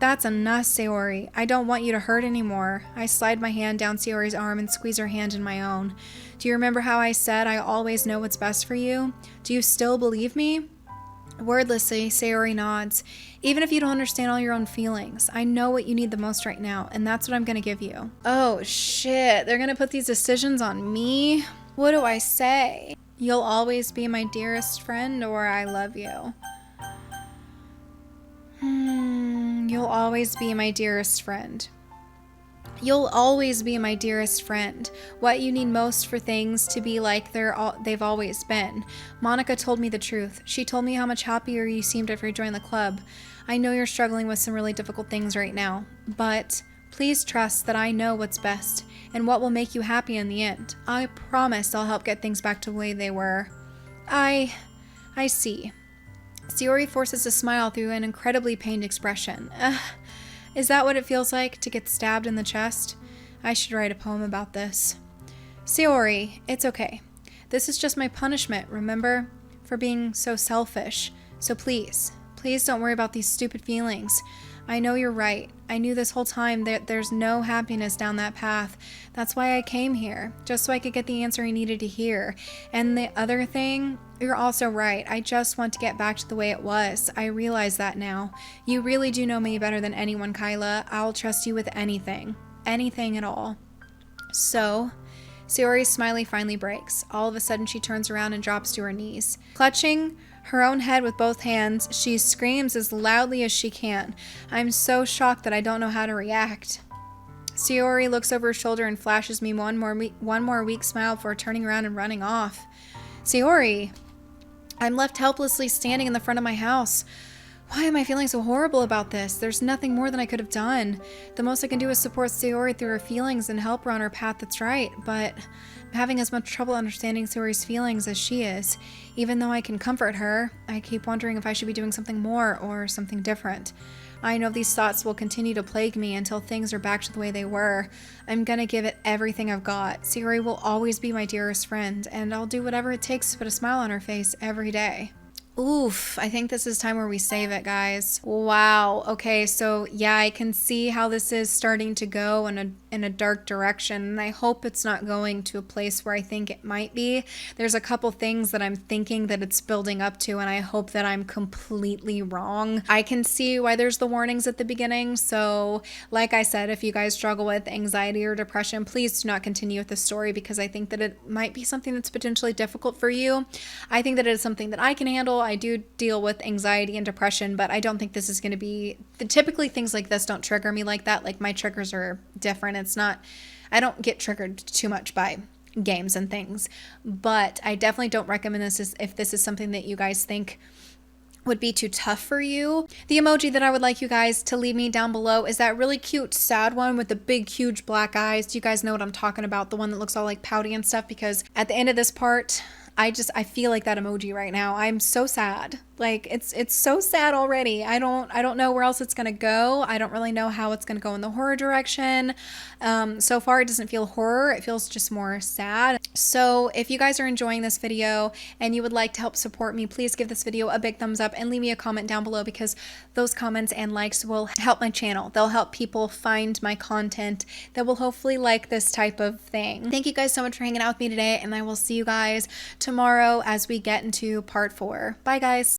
that's enough, Sayori. I don't want you to hurt anymore. I slide my hand down Sayori's arm and squeeze her hand in my own. Do you remember how I said I always know what's best for you? Do you still believe me? Wordlessly, Sayori nods. Even if you don't understand all your own feelings, I know what you need the most right now, and that's what I'm gonna give you. Oh shit, they're gonna put these decisions on me? What do I say? You'll always be my dearest friend, or I love you. You'll always be my dearest friend. You'll always be my dearest friend. What you need most for things to be like they've always been. Monica told me the truth. She told me how much happier you seemed after you joined the club. I know you're struggling with some really difficult things right now, but please trust that I know what's best and what will make you happy in the end. I promise I'll help get things back to the way they were. I see. Sayori forces a smile through an incredibly pained expression. Is that what it feels like to get stabbed in the chest? I should write a poem about this. Sayori, it's okay. This is just my punishment, remember? For being so selfish. So please don't worry about these stupid feelings. I know you're right. I knew this whole time that there's no happiness down that path. That's why I came here, just so I could get the answer I needed to hear. And the other thing, you're also right. I just want to get back to the way it was. I realize that now. You really do know me better than anyone, KYLA. I'll trust you with anything. Anything at all. So, Sayori's smile finally breaks. All of a sudden, she turns around and drops to her knees. Clutching her own head with both hands, she screams as loudly as she can. I'm so shocked that I don't know how to react. Sayori looks over her shoulder and flashes me one more weak smile before turning around and running off. Sayori, I'm left helplessly standing in the front of my house. Why am I feeling so horrible about this? There's nothing more than I could have done. The most I can do is support Sayori through her feelings and help her on her path that's right, but I'm having as much trouble understanding Sayori's feelings as she is. Even though I can comfort her, I keep wondering if I should be doing something more or something different. I know these thoughts will continue to plague me until things are back to the way they were. I'm gonna give it everything I've got. Sayori will always be my dearest friend, and I'll do whatever it takes to put a smile on her face every day. Oof, I think this is time where we save it, guys. Wow. Okay, so yeah, I can see how this is starting to go in a dark direction, and I hope it's not going to a place where I think it might be. There's a couple things that I'm thinking that it's building up to, and I hope that I'm completely wrong. I can see why there's the warnings at the beginning, so like I said, if you guys struggle with anxiety or depression, please do not continue with the story, because I think that it might be something that's potentially difficult for you. I think that it is something that I can handle. I do deal with anxiety and depression, but I don't think this is going to be, typically things like this don't trigger me like that. Like, my triggers are different. It's not, I don't get triggered too much by games and things, but I definitely don't recommend this if this is something that you guys think would be too tough for you. The emoji that I would like you guys to leave me down below is that really cute sad one with the big huge black eyes. Do you guys know what I'm talking about? The one that looks all like pouty and stuff, because at the end of this part, I feel like that emoji right now. I'm so sad. Like, it's so sad already. I don't know where else it's gonna go. I don't really know how it's gonna go in the horror direction. So far it doesn't feel horror, it feels just more sad. So if you guys are enjoying this video and you would like to help support me, please give this video a big thumbs up and leave me a comment down below, because those comments and likes will help my channel. They'll help people find my content that will hopefully like this type of thing. Thank you guys so much for hanging out with me today, and I will see you guys tomorrow as we get into part 4. Bye guys.